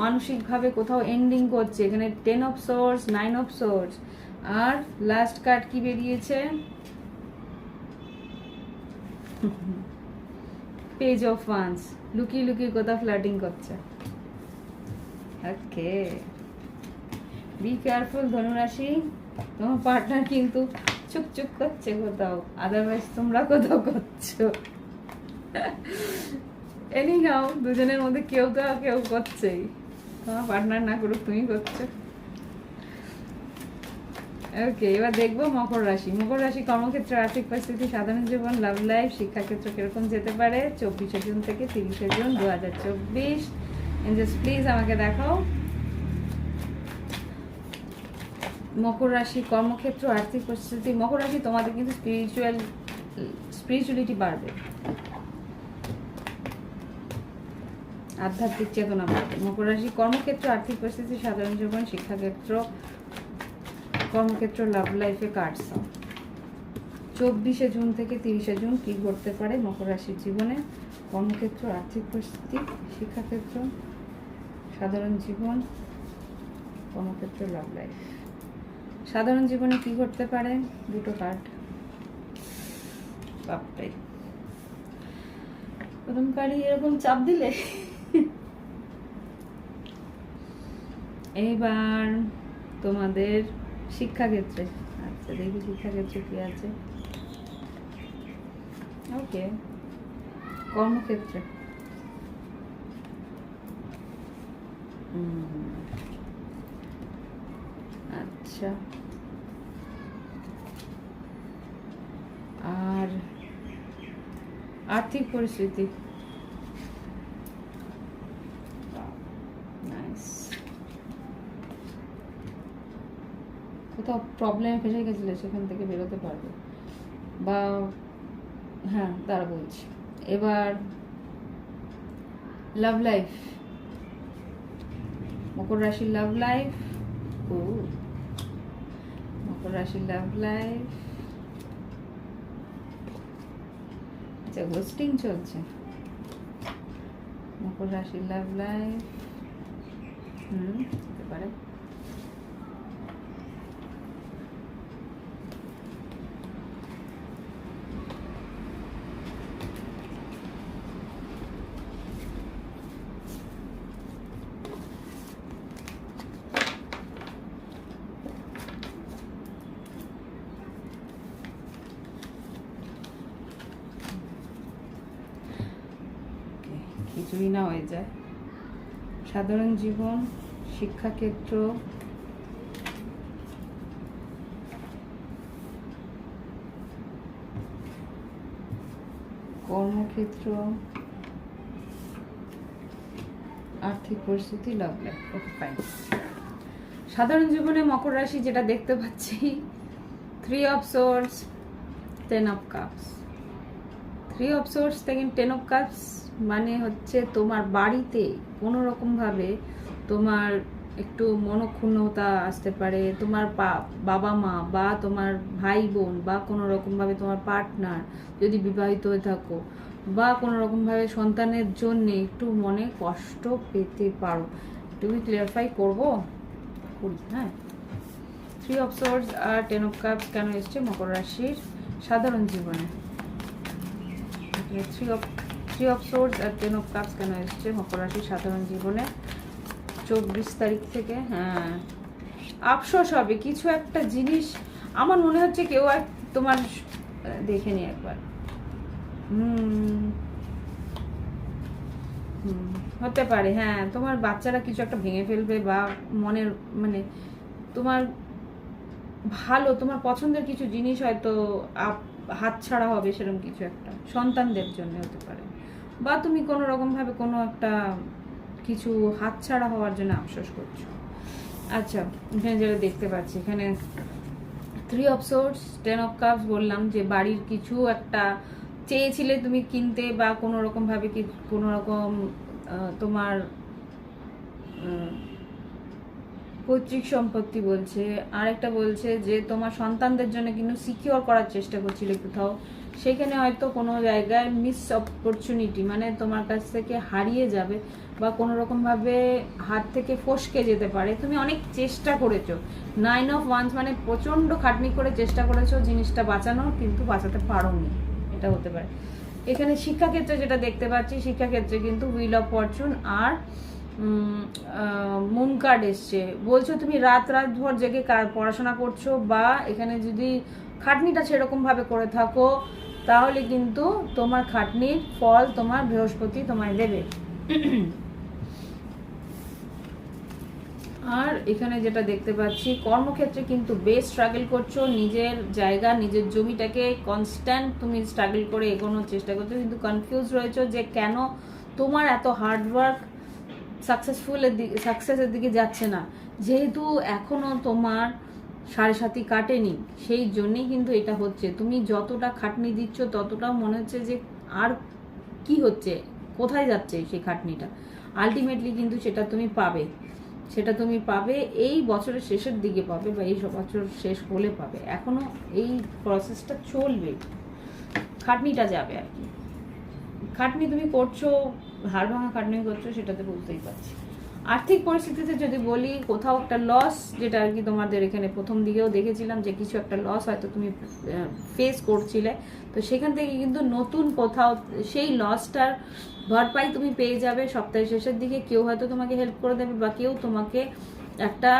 মানসিকভাবে কোথাও এন্ডিং করছে। এখানে 10 অফ সোর্স, 9 অফ সোর্স, আর লাস্ট কার্ড কি বেরিয়েছে? Page of wands. লুকিয়ে কোথাও ফ্লার্টিং করছে। ওকে, বি কেয়ারফুল ধনুরাশি, তোমার পার্টনার কিন্তু চুপ করছে কোথাও, আদারওয়াইজ তোমরা কোথাও করছো। এনিহাউ দুজনের মধ্যে কেউ করছেই, তোমার পার্টনার না করুক তুমি করছো। ওকে, এবার দেখবো মকর রাশি। কর্মক্ষেত্র, আর্থিক পরিস্থিতি, সাধারণ জীবন, লাভ লাইফ, শিক্ষাক্ষেত্র কিরকম যেতে পারে 24শে জুন থেকে 30শে জুন 2024। এঞ্জেলস প্লিজ আমাকে দেখাও মকর রাশি কর্মক্ষেত্র, আর্থিক পরিস্থিতি। মকর রাশি তোমাদের কিন্তু স্পিরিচুয়ালিটি বাড়বে, আধ্যাত্মিক চেতনা বাড়বে। মকর রাশি কর্মক্ষেত্র, আর্থিক পরিস্থিতি, সাধারণ জীবন, শিক্ষাক্ষেত্র, কর্মক্ষেত্র, লাভ লাইফে কাটস। 24শে জুন থেকে 30শে জুন কি ঘটতে পারে মকর রাশির জীবনে? কর্মক্ষেত্র, আর্থিক পরিস্থিতি, শিক্ষাক্ষেত্র, সাধারণ জীবন, কর্মক্ষেত্র, লাভ লাইফ। সাধারণ জীবনে কি ঘটতে পারে? দুটো কার্ড, বাপটাই প্রথম কার্ডই এরকম চাপ দিলে। এইবার তোমাদের শিক্ষাক্ষেত্রে, আচ্ছা দেখি শিক্ষাক্ষেত্রে কি আছে। ওকে, কর্মক্ষেত্রে আচ্ছা, আর আর্থিক পরিস্থিতি, নাইস। কোথাও প্রবলেমে ফেসে গেছিলে সেখান থেকে বেরোতে পারবে, বা হ্যাঁ তারা বলছি। এবার লাভ লাইফ, মকর রাশির লাভ লাইফ, ও মকর রাশির লাভ লাইফ, আচ্ছা গোস্টিং চলছে, মকর রাশির লাভ লাইফ, হতে পারে। কিছুই না হয়ে যায়। সাধারণ জীবন, শিক্ষাক্ষেত্র, কর্মক্ষেত্র, আর্থিক পরিস্থিতি, লাভ লাইফ। Okay fine. সাধারণ জীবনে মকর রাশি যেটা দেখতে পাচ্ছি, 3 of swords, 10 of cups. 3 of source থেকে 10 অফ কাপস মানে হচ্ছে তোমার বাড়িতে কোনো রকমভাবে তোমার একটু মনক্ষুণ্ণতা আসতে পারে, তোমার বাবা মা বা তোমার ভাই বোন বা কোনো রকমভাবে তোমার পার্টনার যদি বিবাহিত হয়ে থাকো, বা কোনো রকমভাবে সন্তানের জন্য একটু মনে কষ্ট পেতে পারো। একটু ক্লিয়ারিফাই করবো, করি। হ্যাঁ, 3 অফ সোর্স আর 10 অফ কাপস কেন এসছে মকর রাশির সাধারণ জীবনে? 3 অফ সোর্স আর 10 অফ কাপস কেন এসছে মকর রাশির সাধারণ জীবনে 24 তারিখ থেকে? হ্যাঁ, আফসোস হবে কিছু একটা জিনিস। আমার মনে হচ্ছে কেউ এক তোমার, দেখে নি একবার, হতে পারে। হ্যাঁ, তোমার বাচ্চারা কিছু একটা ভেঙে ফেলবে, বা মনের মানে তোমার ভালো তোমার পছন্দের কিছু জিনিস হয়তো হাতছাড়া হবে, সেরকম কিছু একটা সন্তানদের জন্য হতে পারে, বা তুমি কোনো রকমভাবে কোনো একটা কিছু হাতছাড়া হওয়ার জন্য আফসোস করছো। আচ্ছা, এখানে যেটা দেখতে পাচ্ছি, এখানে 3 অফ সোর্স, 10 অফ কাপস, বললাম যে বাড়ির কিছু একটা চেয়েছিলে তুমি কিনতে, বা কোনো রকমভাবে কি কোনো রকম তোমার পৈতৃক সম্পত্তি বলছে, আর একটা বলছে যে তোমার সন্তানদের জন্য কিন্তু সিকিওর করার চেষ্টা করছিলে কোথাও, সেখানে হয়তো কোনো জায়গায় মিস অপরচুনিটি, মানে তোমার কাছ থেকে হারিয়ে যাবে, বা কোনো রকমভাবে হাত থেকে ফসকে যেতে পারে। তুমি অনেক চেষ্টা করেছো, 9 অফ ওয়ান্স মানে প্রচণ্ড খাটনি করে চেষ্টা করেছো জিনিসটা বাঁচানোর, কিন্তু বাঁচাতে পারোনি, এটা হতে পারে। এখানে শিক্ষাক্ষেত্রে যেটা দেখতে পাচ্ছি, শিক্ষাক্ষেত্রে কিন্তু হুইল অফ ফরচুন আর মুন কার্ড এসছে। বলছো তুমি রাত ভর জেগে পড়াশোনা করছো, বা এখানে যদি খাটনিটা সেরকমভাবে করে থাকো, তাহলে কিন্তু তোমার খাটনির ফল তোমার বৃহস্পতি তোমায় দেবে। আর এখানে যেটা দেখতে পাচ্ছি, কর্মক্ষেত্রে কিন্তু বেশ স্ট্রাগল করছো, নিজের জায়গা নিজের জমিটাকে কনস্ট্যান্ট তুমি স্ট্রাগল করে এগোনোর চেষ্টা করছো, কিন্তু কনফিউজ রয়েছো যে কেন তোমার এত হার্ডওয়ার্ক সাকসেসের দিকে যাচ্ছে না, যেহেতু এখনো তোমার সাড়ে 7ই কাটেনি, সেই জন্যেই কিন্তু এটা হচ্ছে। তুমি যতটা খাটনি দিচ্ছ ততটাও মনে হচ্ছে যে আর কি হচ্ছে, কোথায় যাচ্ছে সেই খাটনিটা। আলটিমেটলি কিন্তু সেটা তুমি পাবে, সেটা তুমি পাবে এই বছরের শেষের দিকে পাবে, বা এই বছর শেষ হলে পাবে। এখনো এই প্রসেসটা চলবে, খাটনিটা যাবে আর কি। খাটনি তুমি করছো, হাড় ভাঙা খাটনি করছো, সেটাতে বুঝতেই পারছি। আর্থিক পরিস্থিতিতে যদি বলি, কোথাও একটা লস, যেটা আর কি তোমাদের এখানে প্রথম দিকেও দেখেছিলাম যে কিছু একটা লস হয়তো তুমি ফেস করছিলে, তো সেখান থেকে কিন্তু নতুন কোথাও সেই লসটার ভরপাই তুমি পেয়ে যাবে সপ্তাহের শেষের দিকে। কেউ হয়তো তোমাকে হেল্প করে দেবে, বা কেউ তোমাকে একটা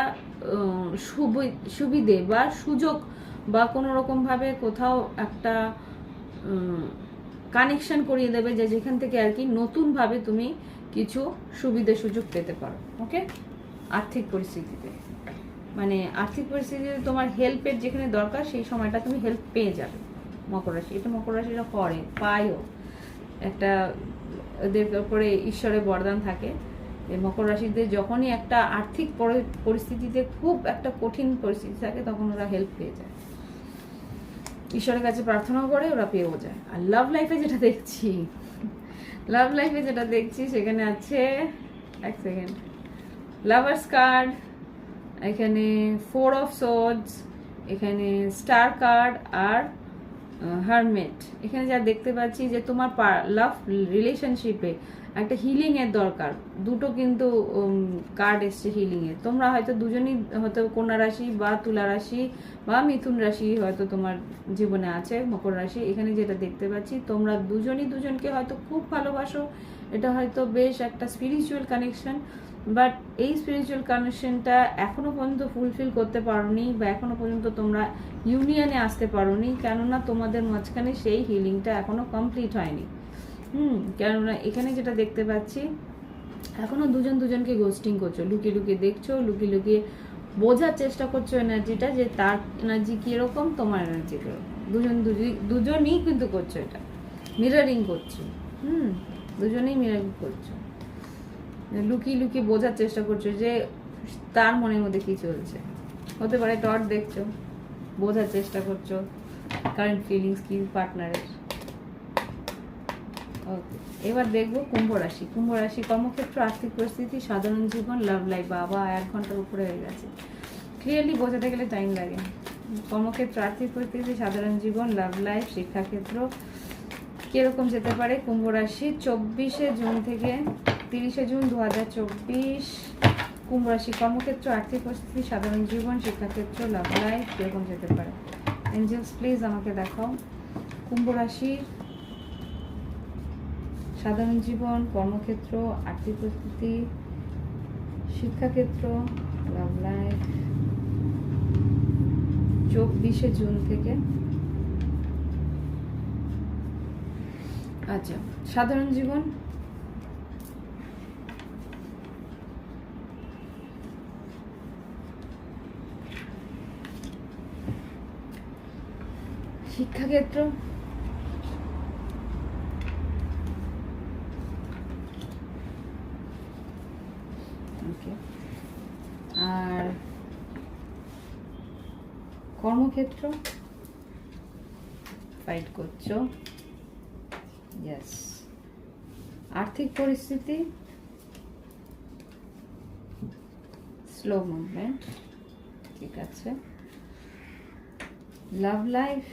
সুবিধে বা সুযোগ বা কোনো রকমভাবে কোথাও একটা কানেকশন করিয়ে দেবে, যে যেখান থেকে আর কি নতুনভাবে তুমি কিছু সুবিধা সুযোগ পেতে পারো। ওকে, আর্থিক পরিস্থিতিতে মানে আর্থিক পরিস্থিতিতে তোমার হেল্পের যেখানে দরকার সেই সময়টা তুমি হেল্প পেয়ে যাবে। মকর রাশি, এটা মকর রাশিরা করে, পায়ও। একটা ওদের উপরে ঈশ্বরের বরদান থাকে যে মকর রাশিদের যখনই একটা আর্থিক পরিস্থিতিতে খুব একটা কঠিন পরিস্থিতি থাকে, তখন ওরা হেল্প পেয়ে যায়, ঈশ্বরের কাছে প্রার্থনাও করে, ওরা পেয়েও যায়। আর লাভ লাইফে যেটা দেখছি, সেখানে আছে, এক সেকেন্ড, লাভার্স কার্ড, এখানে 4 অফ সোর্ডস, এখানে স্টার কার্ড, আর হারমেট। এখানে যা দেখতে পাচ্ছি যে তোমার লাভ রিলেশনশিপে একটা হিলিং এর দরকার। দুটো কিন্তু কার্ড এসছে হিলিং এর। তোমরা হয়তো দুজনই হয়তো কন্যা রাশি বা তুলা রাশি বা মিথুন রাশি হয়তো তোমার জীবনে আছে, মকর রাশি। এখানে যেটা দেখতে পাচ্ছি, তোমরা দুজনই দুজনকে হয়তো খুব ভালোবাসো, এটা হয়তো বেশ একটা স্পিরিচুয়াল কানেকশন, বাট এই স্পিরিচুয়াল কানেকশনটা এখনো পর্যন্ত ফুলফিল করতে পারোনি, বা এখনো পর্যন্ত তোমরা ইউনিয়নে আসতে পারোনি, কেননা তোমাদের মাঝখানে সেই হিলিংটা এখনো কমপ্লিট হয়নি। কেননা এখানে যেটা দেখতে পাচ্ছি, এখনো দুজন দুজনকে গোস্টিং করছো, লুকিয়ে লুকিয়ে দেখছো, লুকিয়ে লুকিয়ে বোঝার চেষ্টা করছো এনার্জিটা, যে তার এনার্জি কিরকম, তোমার এনার্জি কিরকম। দুজনই কিন্তু করছো, এটা মিররিং করছো। দুজনেই মিররিং করছো, লুকিয়ে লুকিয়ে বোঝার চেষ্টা করছো যে তার মনের মধ্যে কি চলছে। হতে পারে টর্চ দেখছো, বোঝার চেষ্টা করছো কারেন্ট ফিলিংস কি পার্টনারের। ওকে, এবার দেখবো কুম্ভ রাশি। কুম্ভ রাশি কর্মক্ষেত্র, আর্থিক পরিস্থিতি, সাধারণ জীবন, লাভ লাইফ। বাবা 1 ঘন্টার উপরে হয়ে গেছে, ক্লিয়ারলি বোঝাতে গেলে টাইম লাগে। কর্মক্ষেত্র, আর্থিক পরিস্থিতি, সাধারণ জীবন, লাভ লাইফ, শিক্ষাক্ষেত্র কিরকম যেতে পারে কুম্ভ রাশি 24শে জুন থেকে 30শে জুন 2024। কুম্ভ রাশি কর্মক্ষেত্র, আর্থিক পরিস্থিতি, সাধারণ জীবন, শিক্ষাক্ষেত্র, লাভ লাইফ কিরকম যেতে পারে। এঞ্জেলস প্লিজ আমাকে দেখাও কুম্ভ রাশির সাধারণ জীবন, কর্মক্ষেত্র, আর্থিক পরিস্থিতি, শিক্ষাক্ষেত্র, লাভ লাইফ 24শে জুন থেকে। আচ্ছা, সাধারণ জীবন, শিক্ষাক্ষেত্র, আর কর্মক্ষেত্র ফাইট করছো, ইয়েস। আর্থিক পরিস্থিতি স্লো মুভমেন্ট, ঠিক আছে। লাভ লাইফ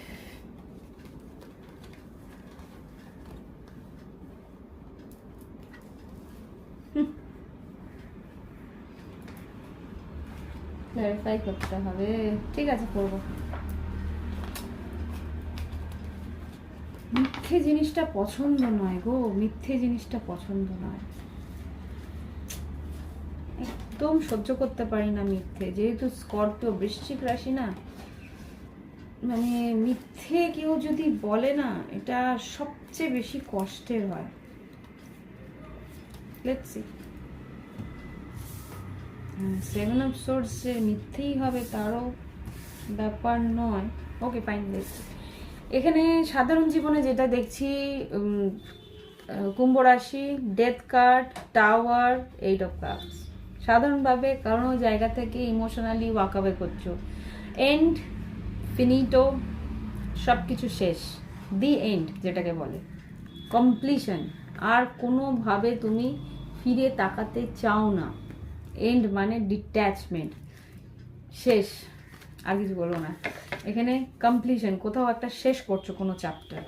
ক্লারিফাই করতে হবে, ঠিক আছে করবো। মিথ্যে জিনিসটা পছন্দ নয় গো, মিথ্যে জিনিসটা পছন্দ নয়, একদম সহ্য করতে পারি না মিথ্যে। যেহেতু স্কর্পিও বৃশ্চিক রাশি না, মানে মিথ্যে কেউ যদি বলে না, এটা সবচেয়ে বেশি কষ্টের হয়। লেটস সি, 7 অফ সোর্স যে মিথ্যেই হবে তারও ব্যাপার নয়। ওকে ফাইন, দেখছি এখানে সাধারণ জীবনে যেটা দেখছি, কুম্ভ রাশি, death card, tower, 8 of cups. সাধারণভাবে কারো জায়গা থেকে ইমোশনালি ওয়াকআওয়ে করছো, এন্ড, ফিনিটো, সব কিছু শেষ, দি এন্ড যেটাকে বলে, কমপ্লিশন। আর কোনোভাবে তুমি ফিরে তাকাতে চাও না। এন্ড মানে ডিট্যাচমেন্ট, শেষ, আর কিছু বলবো না। এখানে কমপ্লিশন, কোথাও একটা শেষ করছো কোনো চ্যাপ্টার।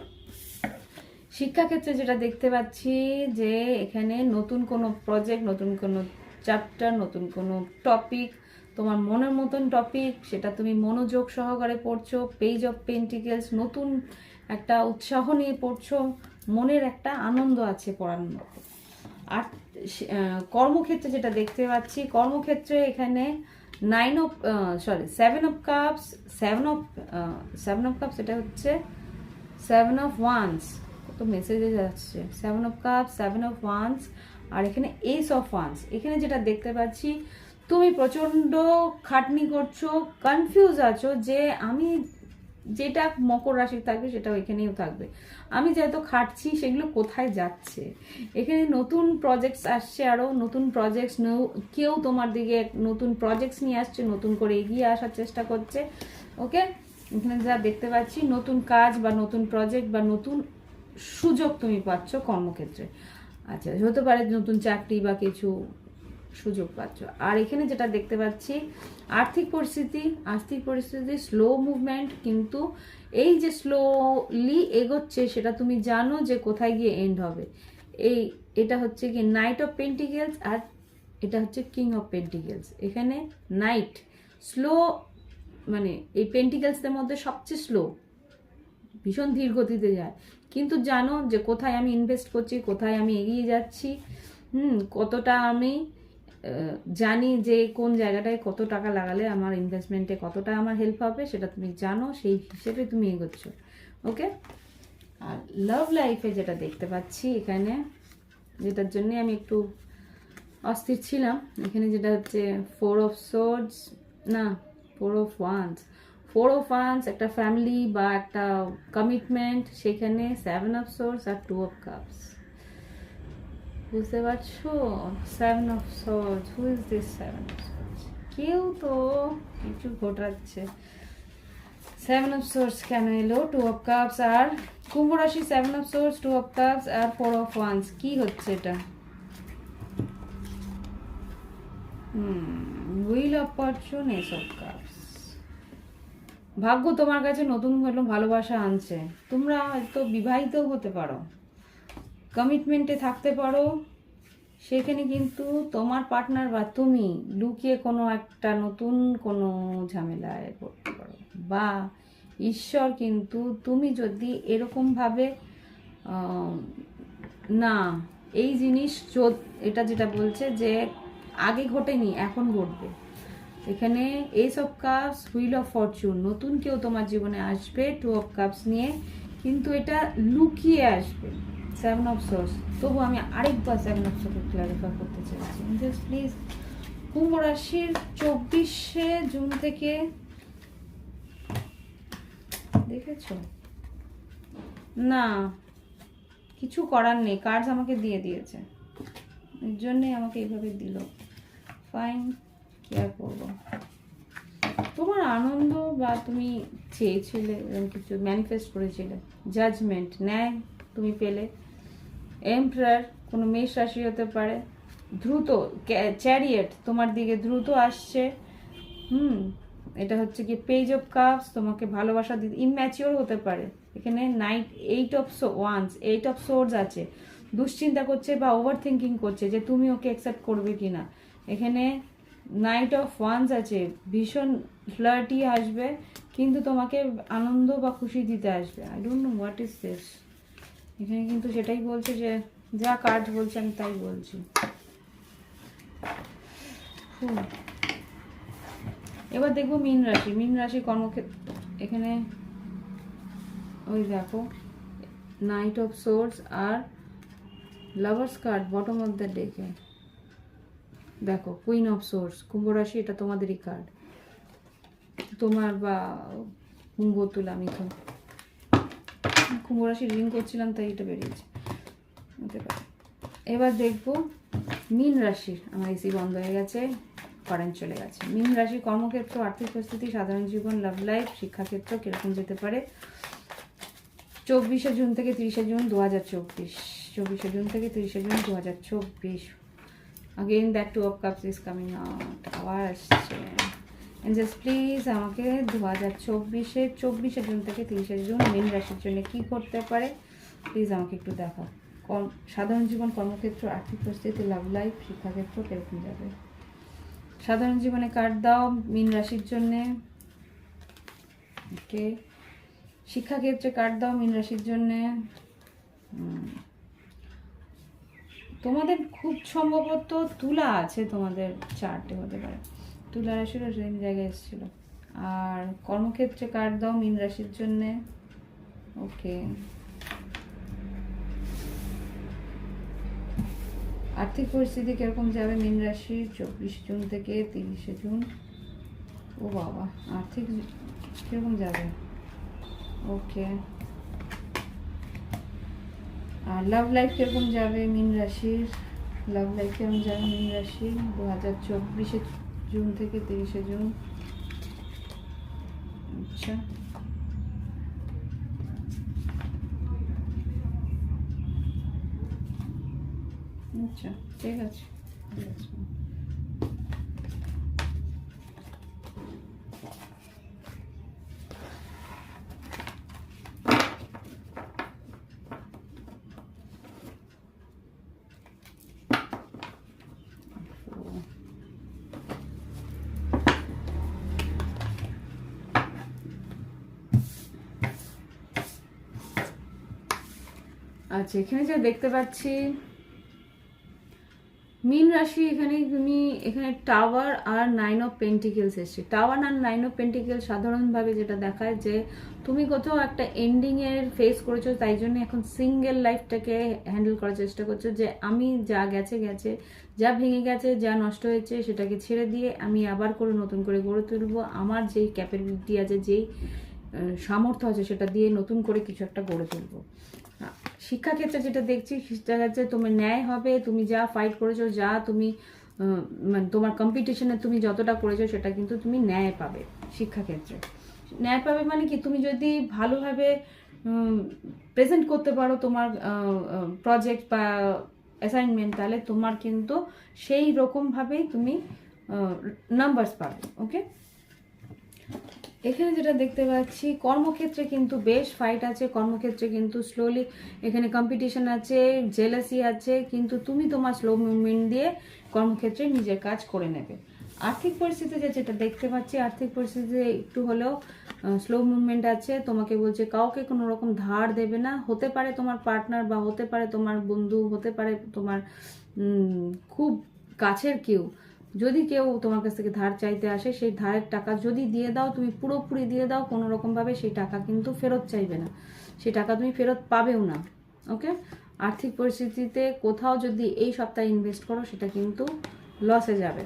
শিক্ষাক্ষেত্রে যেটা দেখতে পাচ্ছি যে এখানে নতুন কোনো প্রজেক্ট, নতুন কোনো চ্যাপ্টার, নতুন কোনো টপিক, তোমার মনের মতন টপিক, সেটা তুমি মনোযোগ সহকারে পড়ছো। পেজ অফ পেন্টিকেলস, নতুন একটা উৎসাহ নিয়ে পড়ছো, মনের একটা আনন্দ আছে পড়ার মতো। আর কর্মক্ষেত্রে যেটা দেখতে পাচ্ছি, কর্মক্ষেত্রে এখানে সেভেন অফ কাপস, এটা হচ্ছে 7 অফ ওয়ান্স, কত মেসেজে যাচ্ছে, 7 অফ কাপস, 7 অফ ওয়ান্স, আর এখানে এস অফ ওয়ান্স। এখানে যেটা দেখতে পাচ্ছি, তুমি প্রচণ্ড খাটনি করছো, কনফিউজ আছো যে আমি যেটা মকর রাশি থাকবে সেটা এখানেও থাকবে, আমি যেহেতু খাটছি সেগুলো কোথায় যাচ্ছে। এখানে নতুন প্রজেক্টস আসছে, আরও নতুন প্রজেক্টস, কেউ তোমার দিকে নতুন প্রজেক্টস নিয়ে আসছে, নতুন করে এগিয়ে আসার চেষ্টা করছে। ওকে, এখানে যা দেখতে পাচ্ছি, নতুন কাজ বা নতুন প্রজেক্ট বা নতুন সুযোগ তুমি পাচ্ছ কর্মক্ষেত্রে। আচ্ছা, হতে পারে নতুন চাকরি বা কিছু সুযোগ পাচ্ছ। আর এখানে যেটা দেখতে পাচ্ছি, আর্থিক পরিস্থিতি স্লো মুভমেন্ট, কিন্তু এই যে স্লোলি এগোচ্ছে সেটা তুমি জানো যে কোথায় গিয়ে এন্ড হবে। এটা হচ্ছে কি নাইট অফ পেন্টিকেলস, আর এটা হচ্ছে কিং অফ পেন্টিকেলস। এখানে নাইট স্লো, মানে এই পেন্টিকেলসের মধ্যে সবচেয়ে স্লো, ভীষণ ধীর গতিতে যায়, কিন্তু জানো যে কোথায় আমি ইনভেস্ট করছি, কোথায় আমি এগিয়ে যাচ্ছি, কতটা আমি জানি যে কোন জায়গাটায় কত টাকা লাগালে আমার ইনভেস্টমেন্টে কতটা আমার হেল্প হবে, সেটা তুমি জানো, সেই হিসেবে তুমি এগোচ্ছ। ওকে, আর লাভ লাইফে যেটা দেখতে পাচ্ছি এখানে, যেটার জন্য আমি একটু অস্থির ছিলাম, এখানে যেটা হচ্ছে 4 অফ ওয়ান্স, একটা ফ্যামিলি বা একটা কমিটমেন্ট, সেখানে 7 অফ সোর্স আর 2 অফ কাপস। বুঝতে পারছো? 7 of swords, who is this 7 of swords? কেউ তো কিছু ঘটাচ্ছে। 7 অফ সোর্স কেন এলো? 2 অফ কাপস, আর কুম্ভ রাশি 7 অফ সোর্স, 2 অফ কাপস আর 4 অফ ওয়ান্স। কি হচ্ছে এটা? Wheel of fortune, ace of cups. ভাগ্য তোমার কাছে নতুন হলো ভালোবাসা আনছে। তোমরা হয়তো বিবাহিত হতে পারো, কমিটমেন্টে থাকতে পারো, সেখানে কিন্তু তোমার পার্টনার বা তুমি লুকিয়ে কোনো একটা নতুন কোনো ঝামেলায় পড়তে পারো, বা ঈশ্বর কিন্তু তুমি যদি এরকমভাবে না, এই জিনিস এটা যেটা বলছে যে আগে ঘটেনি, এখন ঘটবে। এখানে S of cups, wheel of Fortune, নতুন কেউ তোমার জীবনে আসবে 2 অফ কাপস নিয়ে, কিন্তু এটা লুকিয়ে আসবে। 7 অফ সোর্স, তবু আমি আরেকবার 7 অফ সোর্স ক্লারিফাই করতে চাইছি। জাস্ট প্লিজ, কুম্ভ রাশির 24শে জুন থেকে, দেখেছ না, কিছু করার নেই, কার্ডস আমাকে দিয়ে দিয়েছে, এর জন্যে আমাকে এইভাবে দিল। ফাইন, কি আর করবো। তোমার আনন্দ বা তুমি চেয়েছিলে এরকম কিছু, ম্যানিফেস্ট করেছিলে, জাজমেন্ট, ন্যায় তুমি পেলে। এম্পারার, কোনো মেষ রাশি হতে পারে, দ্রুত চ্যারিয়েট তোমার দিকে দ্রুত আসছে। এটা হচ্ছে কি পেজ অফ কাপস, তোমাকে ভালোবাসা দিতে, ইম্যাচিওর হতে পারে। এখানে 8 অফ ওয়ান্স, 8 অফ সোর্স আছে, দুশ্চিন্তা করছে বা ওভার থিঙ্কিং করছে যে তুমি ওকে অ্যাকসেপ্ট করবে কিনা। এখানে নাইট অফ ওয়ান্স আছে, ভীষণ ফ্লার্টি আসবে, কিন্তু তোমাকে আনন্দ বা খুশি দিতে আসবে। I don't know what is this. এখানে কিন্তু সেটাই বলছে, যে যা কার্ড বলছে আমি তাই বলছি। এবার দেখবো মীন রাশি কর্মক্ষেত্র। এখানে ওই দেখো নাইট অফ সোর্স আর lovers card bottom of the ডেকে। দেখো কুইন অফ সোর্স, কুম্ভ রাশি, এটা তোমাদেরই কার্ড, তোমার বা কুম্ভ, তুলা, মিথুন। কুম্ভ রাশি রিডিং করছিলাম তাই এটা বেরিয়েছে, হতে পারে। এবার দেখবো মীন রাশির, আমার এসি বন্ধ হয়ে গেছে, কারেন্ট চলে গেছে। মীন রাশি কর্মক্ষেত্র, আর্থিক পরিস্থিতি, সাধারণ জীবন, লাভ লাইফ, শিক্ষাক্ষেত্র কিরকম যেতে পারে 24শে জুন থেকে 30শে জুন 2024। 24শে জুন থেকে 30শে June 2024। Again that two of cups is coming out, আবার আসছে। এঞ্জেলস প্লিজ আমাকে 24শে জুন থেকে 30শে জুন মীন রাশির জন্য কি করতে পারে প্লিজ আমাকে একটু দেখাও। সাধারণ জীবন, কর্মক্ষেত্র, আর্থিক পরিস্থিতি, লাভ লাইফ, শিক্ষাক্ষেত্র কিরকম যাবে। সাধারণ জীবনে কার্ড দাও মীন রাশির জন্যে। ওকে, শিক্ষাক্ষেত্রে কার্ড দাও মীন রাশির জন্যে। তোমাদের খুব সম্ভবত তুলা আছে, তোমাদের চার্টে হতে পারে তুলা রাশিরও সেম জায়গায় এসেছিল। আর কর্মক্ষেত্রে কার্ড দাও মীন রাশির জন্যে। ওকে, আর্থিক পরিস্থিতি কিরকম যাবে মীন রাশি 24 জুন থেকে 30শে জুন। ও বাবা, আর্থিক কিরকম যাবে। ওকে, আর লাভ লাইফ কিরকম যাবে মীন রাশির, লাভ লাইফ কিরকম যাবে মীন রাশি 2024শে জুন থেকে 30শে জুন। আচ্ছা, আচ্ছা ঠিক আছে, ঠিক আছে। আচ্ছা, এখানে যা দেখতে পাচ্ছি মীন রাশি, এখানে টাওয়ার আর 9 অফ পেন্টিকেলস এসছে। টাওয়ার আর 9 অফ পেন্টিকেলস সাধারণভাবে যেটা দেখায় যে তুমি কোথাও একটা এন্ডিং এর ফেস করেছো, তাই জন্য এখন সিঙ্গেল লাইফটাকে হ্যান্ডেল করার চেষ্টা করছো যে আমি যা গেছে গেছে, যা ভেঙে গেছে, যা নষ্ট হয়েছে সেটাকে ছেড়ে দিয়ে আমি আবার করে নতুন করে গড়ে তুলবো। আমার যেই ক্যাপাবিলিটি আছে, যেই সামর্থ্য আছে সেটা দিয়ে নতুন করে কিছু একটা গড়ে তুলবো। শিক্ষাক্ষেত্রে যেটা দেখছি সেটা হচ্ছে তুমি ন্যায় হবে, তুমি যা ফাইট করেছো, যা তুমি মানে তোমার কম্পিটিশনে তুমি যতটা করেছো সেটা কিন্তু তুমি ন্যায় পাবে। শিক্ষাক্ষেত্রে ন্যায় পাবে মানে কি, তুমি যদি ভালোভাবে প্রেজেন্ট করতে পারো তোমার প্রজেক্ট বা অ্যাসাইনমেন্ট, তাহলে তোমার কিন্তু সেই রকমভাবেই তুমি নাম্বারস পাবে। ওকে, এখানে যেটা দেখতে পাচ্ছি কর্মক্ষেত্রে কিন্তু বেশ ফাইট আছে, কর্মক্ষেত্রে কিন্তু স্লোলি এখানে কম্পিটিশন আছে, জেলাসি আছে, কিন্তু তুমি তোমার স্লো মুভমেন্ট দিয়ে কর্মক্ষেত্রে নিজের কাজ করে নেবে। আর্থিক পরিস্থিতিতে যেটা দেখতে পাচ্ছি, আর্থিক পরিস্থিতিতে একটু হলেও স্লো মুভমেন্ট আছে। তোমাকে বলছে কাউকে কোনো রকম ধার দেবে না, হতে পারে তোমার পার্টনার বা হতে পারে তোমার বন্ধু, হতে পারে তোমার খুব কাছের কেউ, যদি কেউ তোমার কাছ থেকে ধার চাইতে আসে, সেই ধারের টাকা যদি দিয়ে দাও, তুমি পুরোপুরি দিয়ে দাও, কোনো রকমভাবে সেই টাকা কিন্তু ফেরত চাইবে না, সেই টাকা তুমি ফেরত পাবেও না। ওকে, আর্থিক পরিস্থিতিতে কোথাও যদি এই সপ্তাহে ইনভেস্ট করো সেটা কিন্তু লসে যাবে।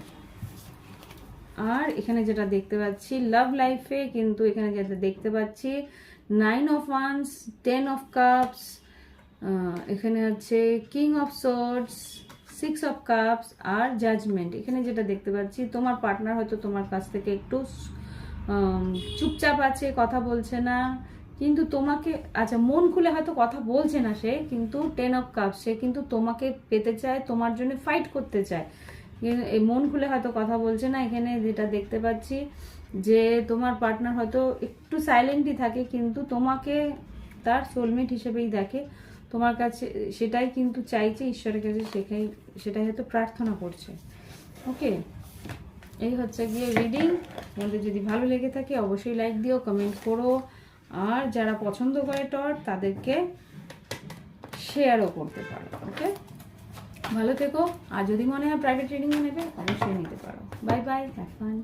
আর এখানে যেটা দেখতে পাচ্ছি লাভ লাইফে, কিন্তু এখানে যেটা দেখতে পাচ্ছি 9 অফ ওয়ান্স, 10 অফ কাপস, এখানে আছে king of swords, 6 of cups আর জাজমেন্ট। এখানে যেটা দেখতে পাচ্ছি তোমার পার্টনার হয়তো তোমার কাছ থেকে একটু চুপচাপ আছে, কথা বলছে না, কিন্তু তোমাকে আচ্ছা মন খুলে হয়তো কথা বলছে না সে, কিন্তু 10 অফ কাপস, সে কিন্তু তোমাকে পেতে চায়, তোমার জন্য ফাইট করতে চায়, এই মন খুলে হয়তো কথা বলছে না। এখানে যেটা দেখতে পাচ্ছি যে তোমার পার্টনার হয়তো একটু সাইলেন্টই থাকে, কিন্তু তোমাকে তার সোলমেট হিসেবেই দেখে, তোমার কাছে সেটাই কিন্তু চাইছে, ঈশ্বরের কাছে সেটাই হয়তো প্রার্থনা করছে। ওকে, এই হচ্ছে গিয়ে রিডিং। তোমাদের যদি ভালো লেগে থাকে অবশ্যই লাইক দিও, কমেন্ট করো, আর যারা পছন্দ করে টর্চ তাদেরকে শেয়ারও করতে পারো। ওকে, ভালো থেকো, আর যদি মনে হয় প্রাইভেট রিডিং নেবে অবশ্যই নিতে পারো। Bye bye, have fun.